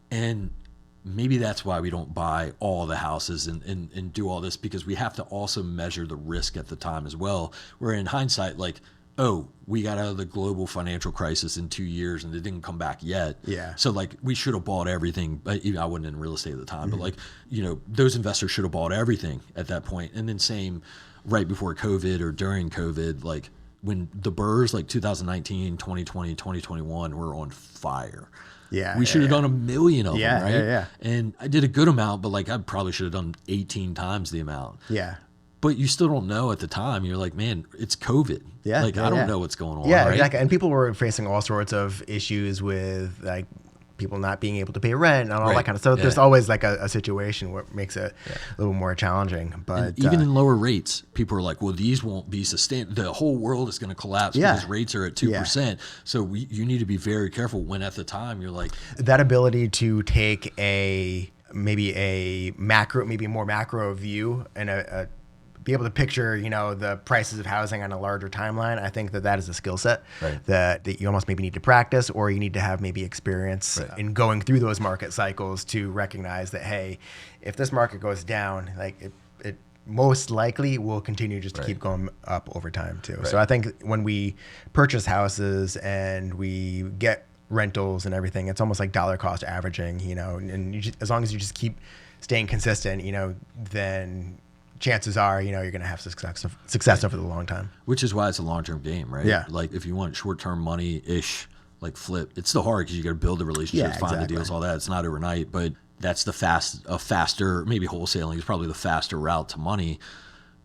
And maybe that's why we don't buy all the houses and do all this, because we have to also measure the risk at the time as well. Where in hindsight, like, oh, we got out of the global financial crisis in 2 years and it didn't come back yet. Yeah. So like, we should have bought everything, but I wasn't in real estate at the time, but like, those investors should have bought everything at that point. And then same right before COVID or during COVID, like when the BRRRRs like 2019, 2020, 2021 were on fire. Yeah. We should have done 1 million of them, right? Yeah. And I did a good amount, but like, I probably should have done 18 times the amount. Yeah. But you still don't know at the time. You're like, man, it's COVID. I don't know what's going on. Yeah, right? exactly. And people were facing all sorts of issues with like people not being able to pay rent and all Right. that kind of stuff. So Yeah. there's always like a situation where it makes it a little more challenging. But And even in lower rates, people are like, well, these won't be sustained. The whole world is going to collapse because rates are at 2%. So you need to be very careful when at the time you're like, that ability to take maybe a more macro view and be able to picture, the prices of housing on a larger timeline. I think that is a skill set that you almost maybe need to practice, or you need to have maybe experience in going through those market cycles to recognize that, hey, if this market goes down, like it most likely will continue just to keep going up over time too. So I think when we purchase houses and we get rentals and everything, it's almost like dollar cost averaging, and as long as you just keep staying consistent, then chances are, you're going to have success over the long time. which is why it's a long-term game, right? Yeah. Like if you want short-term money-ish, like flip, it's still hard because you got to build the relationships, find the deals, all that. It's not overnight, but that's a faster, maybe wholesaling is probably the faster route to money.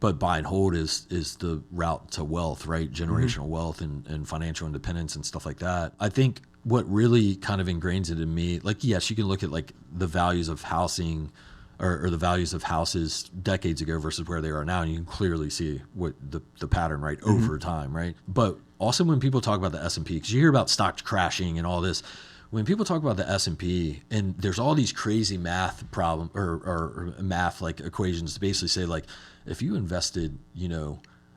But buy and hold is the route to wealth, right? Generational wealth and financial independence and stuff like that. I think what really kind of ingrains it in me, like, yes, you can look at like the values of housing or the values of houses decades ago versus where they are now, and you can clearly see what the pattern, right, over time, right? But also when people talk about the S&P, because you hear about stocks crashing and all this, when people talk about the S&P, and there's all these crazy math problem or math like equations to basically say like, if you invested,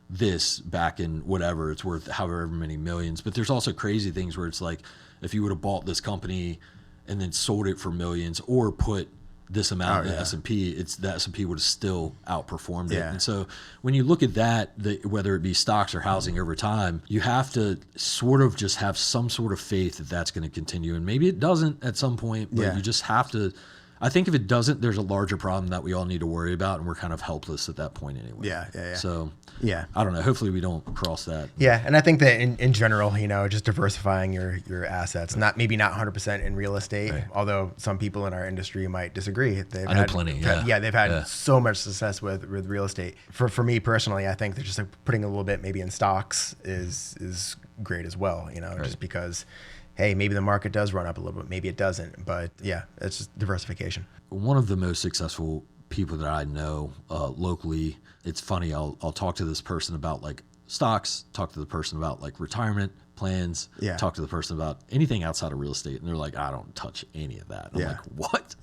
this back in whatever, it's worth however many millions. But there's also crazy things where it's like, if you would have bought this company and then sold it for millions or put this amount in the S&P, the S&P would have still outperformed it. And so when you look at that, whether it be stocks or housing over time, you have to sort of just have some sort of faith that that's going to continue. And maybe it doesn't at some point, but you just have to. I think if it doesn't, there's a larger problem that we all need to worry about, and we're kind of helpless at that point anyway. So I don't know. Hopefully we don't cross that. Yeah, and I think that in general, just diversifying your assets, maybe not 100% in real estate, although some people in our industry might disagree. I know plenty. They've had so much success with real estate. For me personally, I think that just like putting a little bit maybe in stocks is great as well. Just because, hey, maybe the market does run up a little bit, maybe it doesn't, but it's just diversification. One of the most successful people that I know locally, it's funny, I'll talk to this person about like stocks, talk to the person about like retirement plans, talk to the person about anything outside of real estate, and they're like, I don't touch any of that. I'm like, what?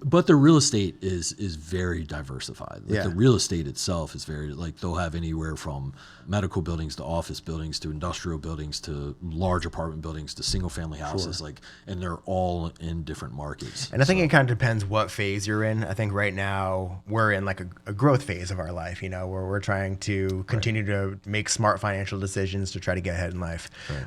But the real estate is very diversified. Like the real estate itself is very, like, they'll have anywhere from medical buildings to office buildings to industrial buildings to large apartment buildings to single family houses, like, and they're all in different markets. And I think it kind of depends what phase you're in. I think right now we're in like a growth phase of our life, where we're trying to continue to make smart financial decisions to try to get ahead in life.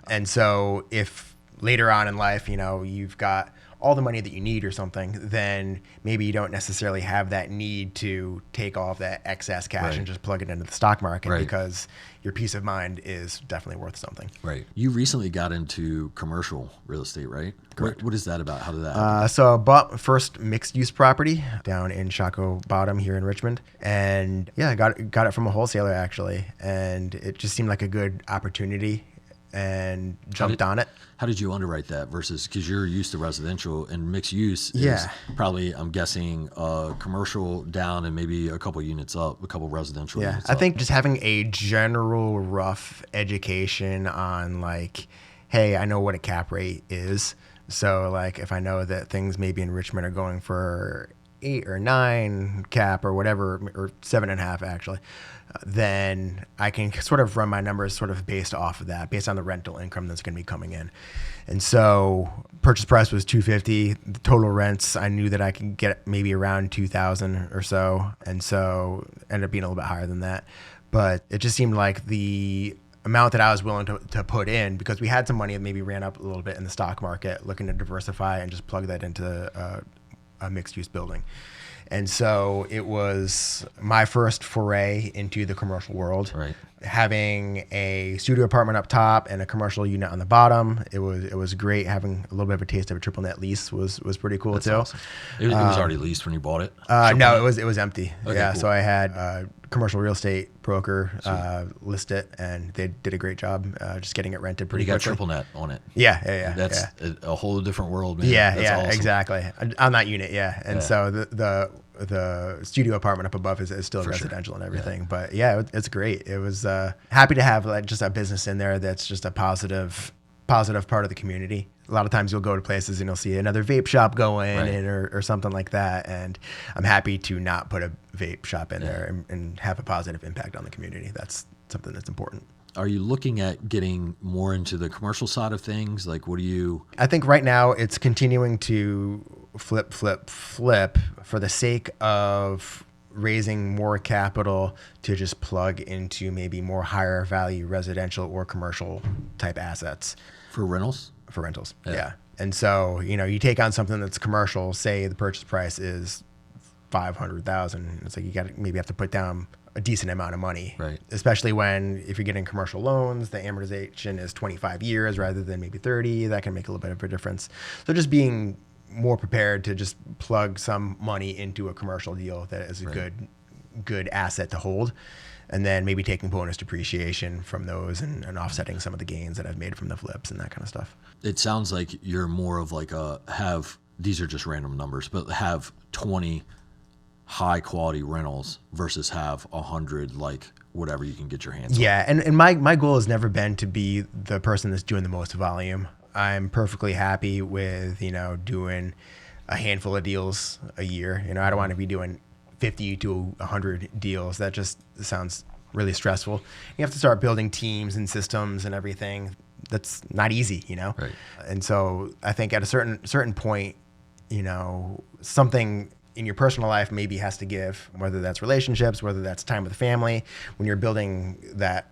And so if later on in life, you've got all the money that you need or something, then maybe you don't necessarily have that need to take all of that excess cash and just plug it into the stock market because your peace of mind is definitely worth something. Right. You recently got into commercial real estate, right? Correct. What is that about? How did that happen? So I bought first mixed use property down in Shockoe Bottom here in Richmond. And I got it from a wholesaler actually. And it just seemed like a good opportunity and jumped on it. How did you underwrite that versus, because you're used to residential and mixed use is probably, I'm guessing, commercial down and maybe a couple units up, a couple residential units up. I think just having a general rough education on like, hey, I know what a cap rate is. So like if I know that things maybe in Richmond are going for 8 or 9 cap or whatever, or 7.5 actually, then I can sort of run my numbers sort of based off of that, based on the rental income that's going to be coming in. And so purchase price was $250. The total rents, I knew that I could get maybe around $2,000 or so. And so ended up being a little bit higher than that. But it just seemed like the amount that I was willing to put in, because we had some money that maybe ran up a little bit in the stock market, looking to diversify and just plug that into a mixed use building. And so it was my first foray into the commercial world. Right. Having a studio apartment up top and a commercial unit on the bottom, it was great. Having a little bit of a taste of a triple net lease was pretty cool. That's too. Awesome. It was already leased when you bought it? No, it was empty. Okay, cool. So I had commercial real estate broker, list it, and they did a great job just getting it rented pretty You got quickly. triple net on it. Yeah. That's a whole different world, man. Yeah, That's yeah, awesome. exactly. On that unit, yeah. And Yeah. so the studio apartment up above is still residential and everything. But yeah, it's great. It was happy to have like just a business in there that's just a positive part of the community. A lot of times you'll go to places and you'll see another vape shop going in or something like that. And I'm happy to not put a vape shop in there and have a positive impact on the community. That's something that's important. Are you looking at getting more into the commercial side of things? Like, what do you? I think right now it's continuing to flip for the sake of raising more capital to just plug into maybe more higher value residential or commercial type assets. For rentals? For rentals, yeah. And so, you take on something that's commercial, say the purchase price is $500,000. It's like you got to maybe have to put down a decent amount of money, right? Especially if you're getting commercial loans, the amortization is 25 years rather than maybe 30. That can make a little bit of a difference. So just being more prepared to just plug some money into a commercial deal that is a good asset to hold. And then maybe taking bonus depreciation from those and offsetting some of the gains that I've made from the flips and that kind of stuff. It sounds like you're more of like these are just random numbers, but have 20 high quality rentals versus have 100 like whatever you can get your hands on. Yeah, and my goal has never been to be the person that's doing the most volume. I'm perfectly happy with, doing a handful of deals a year. I don't want to be doing 50 to 100 deals. That just sounds really stressful. You have to start building teams and systems and everything. That's not easy, Right. And so I think at a certain point, something in your personal life maybe has to give, whether that's relationships, whether that's time with the family, when you're building that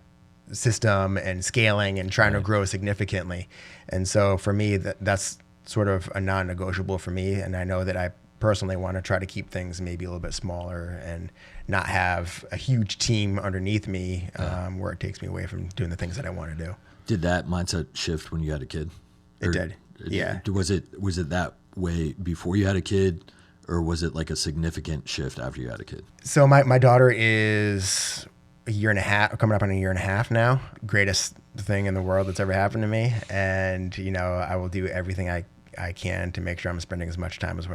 system and scaling and trying to grow significantly. And so for me, that's sort of a non-negotiable for me. And I know that I personally want to try to keep things maybe a little bit smaller and not have a huge team underneath me where it takes me away from doing the things that I want to do. Did that mindset shift when you had a kid? It did. Yeah. Was it that way before you had a kid, or was it like a significant shift after you had a kid? So my daughter is a year and a half, coming up on a year and a half now. Greatest thing in the world that's ever happened to me. And, I will do everything I can to make sure I'm spending as much time with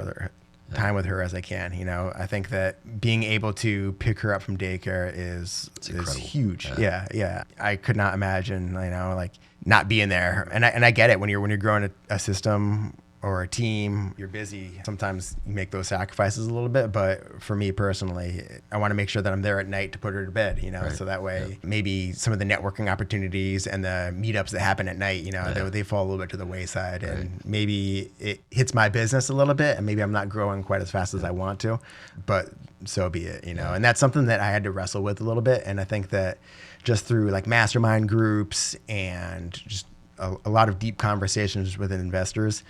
her as I can. I think that being able to pick her up from daycare is huge. Yeah. I could not imagine, like not being there. And I get it when you're growing a system or a team, you're busy. Sometimes you make those sacrifices a little bit, but for me personally, I want to make sure that I'm there at night to put her to bed, so that way maybe some of the networking opportunities and the meetups that happen at night, they fall a little bit to the wayside, and maybe it hits my business a little bit, and maybe I'm not growing quite as fast as I want to, but so be it, and that's something that I had to wrestle with a little bit. And I think that just through like mastermind groups and just a lot of deep conversations with investors,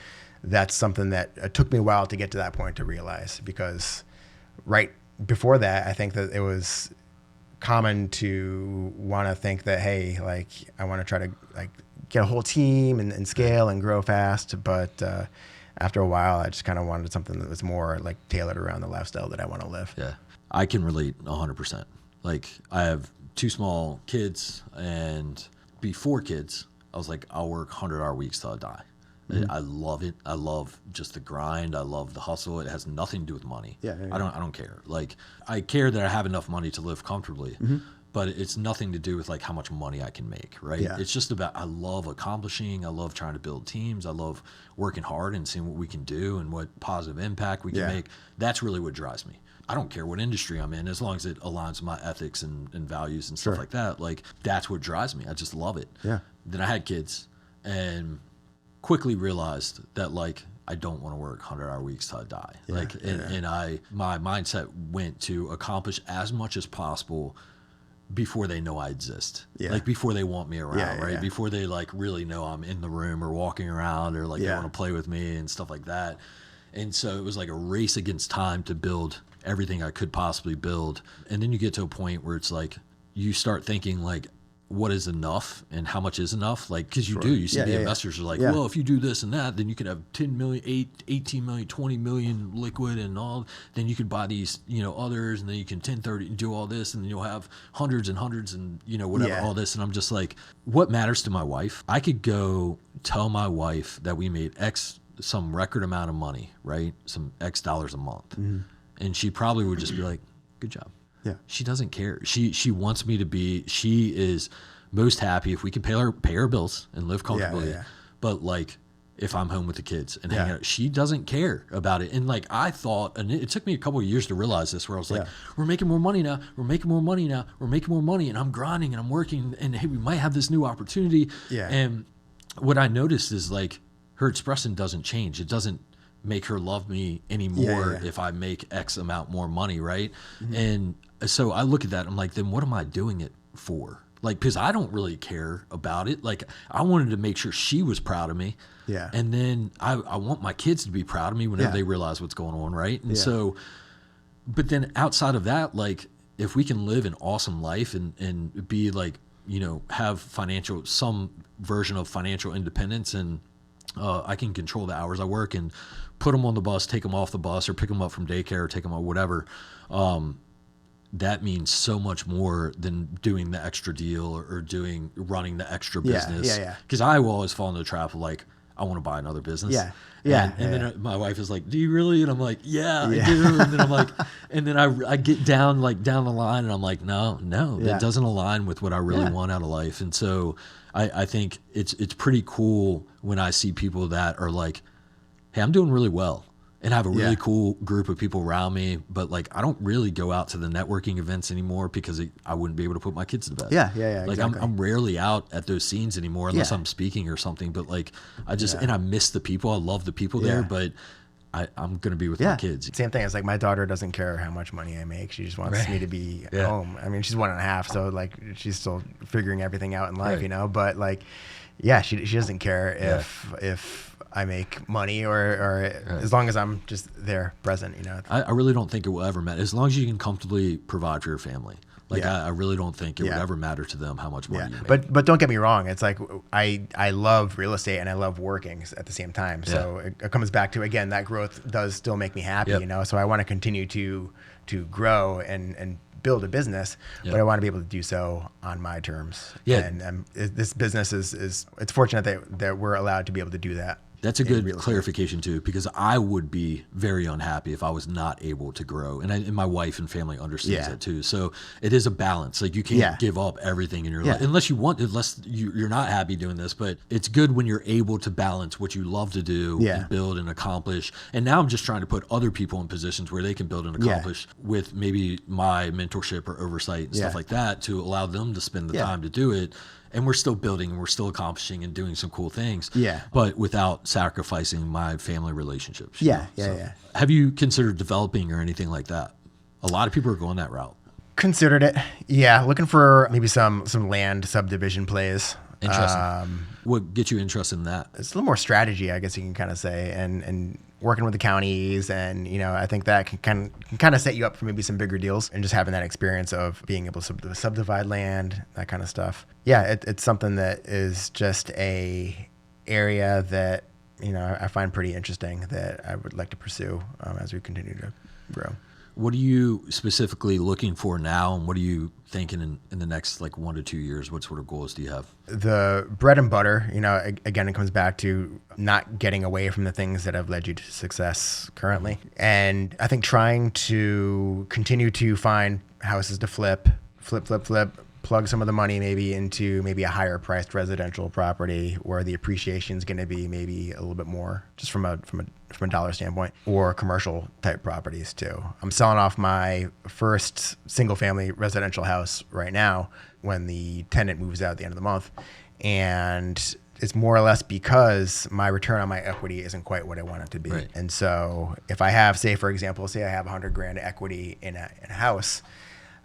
that's something that took me a while to get to that point to realize, because right before that, I think that it was common to want to think that, hey, like I want to try to like get a whole team and scale and grow fast. But after a while, I just kind of wanted something that was more like tailored around the lifestyle that I want to live. Yeah, I can relate 100%. Like I have 2 small kids, and before kids, I was like, I'll work 100-hour weeks till I die. Mm-hmm. I love it. I love just the grind. I love the hustle. It has nothing to do with money. Yeah. I don't care. Like I care that I have enough money to live comfortably, but it's nothing to do with like how much money I can make, right? Yeah. It's just about, I love accomplishing. I love trying to build teams. I love working hard and seeing what we can do and what positive impact we can make. That's really what drives me. I don't care what industry I'm in, as long as it aligns with my ethics and values and stuff like that. Like that's what drives me. I just love it. Yeah. Then I had kids and quickly realized that like I don't want to work 100-hour weeks till I die. My mindset went to accomplish as much as possible before they know I exist. Yeah. Like before they want me around, Yeah. right? Before they like really know I'm in the room or walking around or like they want to play with me and stuff like that. And so it was like a race against time to build everything I could possibly build. And then you get to a point where it's like you start thinking like, what is enough and how much is enough. Like, because you see the investors are like, well, if you do this and that, then you could have 10 million, 18 million, 20 million liquid and all. Then you could buy these, others, and then you can 1030 and do all this, and then you'll have hundreds and hundreds and, whatever, all this. And I'm just like, what matters to my wife? I could go tell my wife that we made some record amount of money, right? Some X dollars a month. Mm-hmm. And she probably would just be like, good job. Yeah. She doesn't care. She wants me to be, she is most happy if we can pay our bills and live comfortably. Yeah. But like, if I'm home with the kids and hanging out, she doesn't care about it. And like, I thought, and it took me a couple of years to realize this, where I was like, we're making more money now. We're making more money now. We're making more money, and I'm grinding and I'm working, and hey, we might have this new opportunity. Yeah. And what I noticed is like, her expression doesn't change. It doesn't make her love me anymore if I make X amount more money, right? Mm-hmm. And so I look at that, I'm like, then what am I doing it for? Like, because I don't really care about it. Like, I wanted to make sure she was proud of me. Yeah. And then I want my kids to be proud of me whenever they realize what's going on, right? And so, but then outside of that, like, if we can live an awesome life and be like, have some version of financial independence, and I can control the hours I work and put them on the bus, take them off the bus, or pick them up from daycare, or take them out, whatever. That means so much more than doing the extra deal or running the extra business. Because I will always fall into the trap of like, I want to buy another business. And then my wife is like, do you really? And I'm like, I do. And then I'm like, and then I get down the line, and I'm like, no, it doesn't align with what I really want out of life. And so I think it's pretty cool when I see people that are like, hey, I'm doing really well, and have a really cool group of people around me. But like, I don't really go out to the networking events anymore because I wouldn't be able to put my kids to bed. Like, exactly. I'm rarely out at those scenes anymore unless I'm speaking or something. But like, and I miss the people. I love the people there, but I'm going to be with my kids. Same thing. It's like, my daughter doesn't care how much money I make. She just wants me to be home. I mean, she's 1.5, so like, she's still figuring everything out in life, but like, she doesn't care if I make money or as long as I'm just there present, I really don't think it will ever matter. As long as you can comfortably provide for your family. Like, I really don't think it would ever matter to them how much money you make. But don't get me wrong. It's like, I love real estate and I love working at the same time. So it comes back to, again, that growth does still make me happy, So I want to continue to grow and build a business, but I want to be able to do so on my terms. And this business it's fortunate that we're allowed to be able to do that. That's a good clarification too, because I would be very unhappy if I was not able to grow, and my wife and family understands that too. So it is a balance. Like, you can't give up everything in your life unless you're not happy doing this. But it's good when you're able to balance what you love to do and build and accomplish. And now I'm just trying to put other people in positions where they can build and accomplish with maybe my mentorship or oversight and stuff like that, to allow them to spend the time to do it. And we're still building, and we're still accomplishing and doing some cool things. But without sacrificing my family relationships. Have you considered developing or anything like that? A lot of people are going that route. Considered it. Looking for maybe some land subdivision plays. Interesting. What gets you interested in that? It's a little more strategy, I guess you can kind of say, and working with the counties, and I think that can kind of set you up for maybe some bigger deals, and just having that experience of being able to subdivide land, that kind of stuff. It's something that is just a area that I find pretty interesting, that I would like to pursue as we continue to grow. What are you specifically looking for now, and what are you thinking in the next 1 to 2 years? What sort of goals do you have? The bread and butter, again, it comes back to not getting away from the things that have led you to success currently. And I think trying to continue to find houses to flip, plug some of the money maybe into maybe a higher priced residential property where the appreciation is going to be maybe a little bit more, just from a dollar standpoint, or commercial type properties too. I'm selling off my first single family residential house right now when the tenant moves out at the end of the month. And it's more or less because my return on my equity isn't quite what I want it to be. Right. And so if I have, for example, I have $100,000 equity in a house,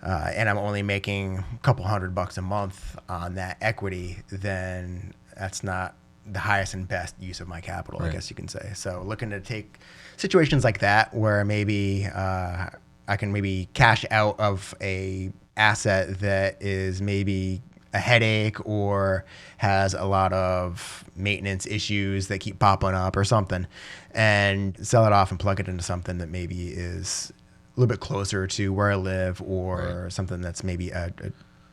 and I'm only making a couple $100 a month on that equity, then that's not the highest and best use of my capital, I guess you can say. So looking to take situations like that where maybe I can maybe cash out of a asset that is maybe a headache or has a lot of maintenance issues that keep popping up or something, and sell it off and plug it into something that maybe is a little bit closer to where I live, or something that's maybe a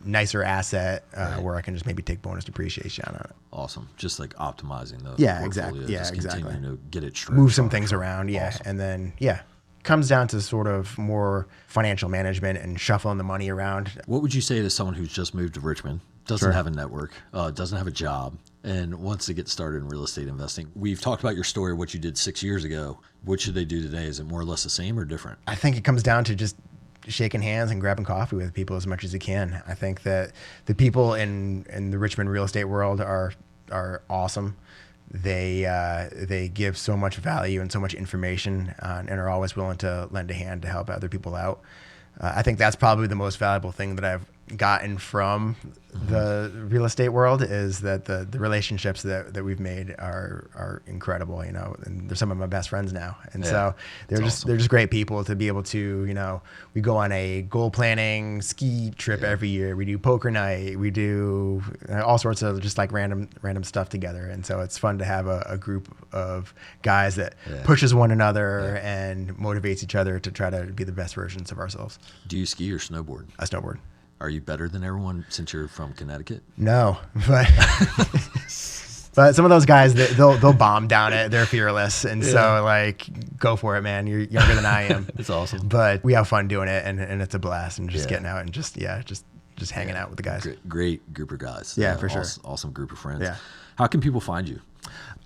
nicer asset where I can just maybe take bonus depreciation on it. Awesome. Just like optimizing the Yeah, portfolio, exactly. Yeah, just exactly. continuing to get it straight. Move some things around, Awesome. and then comes down to sort of more financial management and shuffling the money around. What would you say to someone who's just moved to Richmond, doesn't have a network, doesn't have a job, and wants to get started in real estate investing? We've talked about your story, what you did 6 years ago. What should they do today? Is it more or less the same or different? I think it comes down to just shaking hands and grabbing coffee with people as much as you can. I think that the people in the Richmond real estate world are awesome. They give so much value and so much information, and are always willing to lend a hand to help other people out. I think that's probably the most valuable thing that I've gotten from the real estate world, is that the relationships that we've made are incredible, and they're some of my best friends now. And so they're just great people to be able to, we go on a goal planning ski trip every year. We do poker night. We do all sorts of just like random stuff together. And so it's fun to have a group of guys that pushes one another and motivates each other to try to be the best versions of ourselves. Do you ski or snowboard? I snowboard. Are you better than everyone since you're from Connecticut? No, but some of those guys, they'll bomb down it. They're fearless, and so like, go for it, man. You're younger than I am. It's awesome. But we have fun doing it, and it's a blast, and just getting out and just hanging out with the guys. Great group of guys. Yeah, for sure. Awesome group of friends. Yeah. How can people find you?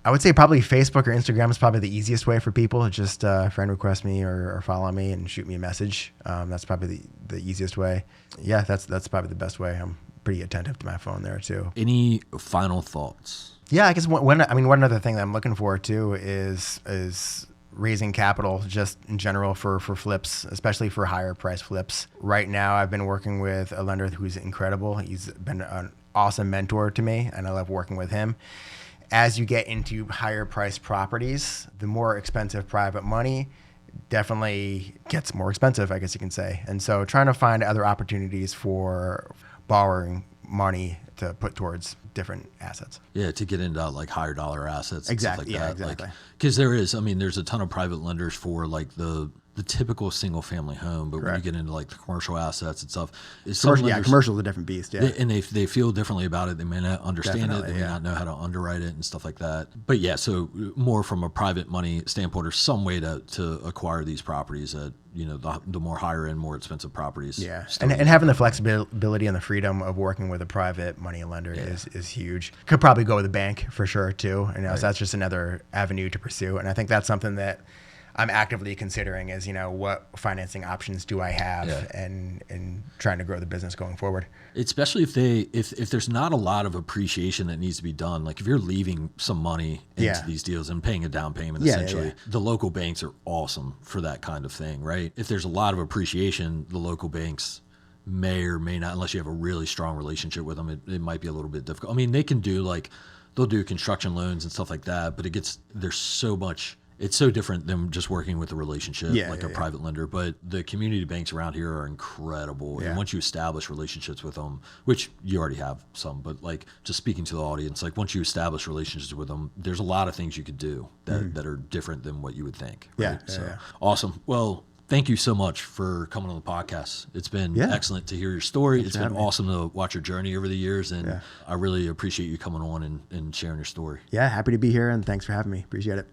I would say probably Facebook or Instagram is probably the easiest way for people. Just friend request me or follow me and shoot me a message. That's probably the easiest way. Yeah, that's probably the best way. I'm pretty attentive to my phone there too. Any final thoughts? Yeah, I guess one other thing that I'm looking for too is raising capital just in general for flips, especially for higher price flips. Right now, I've been working with a lender who's incredible. He's been an awesome mentor to me, and I love working with him. As you get into higher priced properties, the more expensive private money definitely gets more expensive, I guess you can say. And so trying to find other opportunities for borrowing money to put towards different assets. Yeah, to get into like higher dollar assets. Exactly. And stuff like that. Exactly. Because there's a ton of private lenders for like the typical single family home, but when you get into like the commercial assets and stuff, commercial is a different beast. Yeah, and they feel differently about it. They may not understand it. They may not know how to underwrite it and stuff like that. But yeah, so more from a private money standpoint, or some way to acquire these properties at the more higher end, more expensive properties. Yeah, and having the flexibility and the freedom of working with a private money lender is huge. Could probably go with a bank for sure too. And so that's just another avenue to pursue. And I think that's something that I'm actively considering is, what financing options do I have, and trying to grow the business going forward. Especially if there's not a lot of appreciation that needs to be done, like if you're leaving some money into these deals and paying a down payment, essentially, the local banks are awesome for that kind of thing, right? If there's a lot of appreciation, the local banks may or may not, unless you have a really strong relationship with them, it might be a little bit difficult. I mean, they can do they'll do construction loans and stuff like that, but there's so much. It's so different than just working with a relationship, a private lender. But the community banks around here are incredible. And once you establish relationships with them, which you already have some, but like just speaking to the audience, like once you establish relationships with them, there's a lot of things you could do that are different than what you would think. Right? Awesome. Well, thank you so much for coming on the podcast. It's been excellent to hear your story. It's been awesome to watch your journey over the years. And I really appreciate you coming on and sharing your story. Yeah, happy to be here. And thanks for having me. Appreciate it.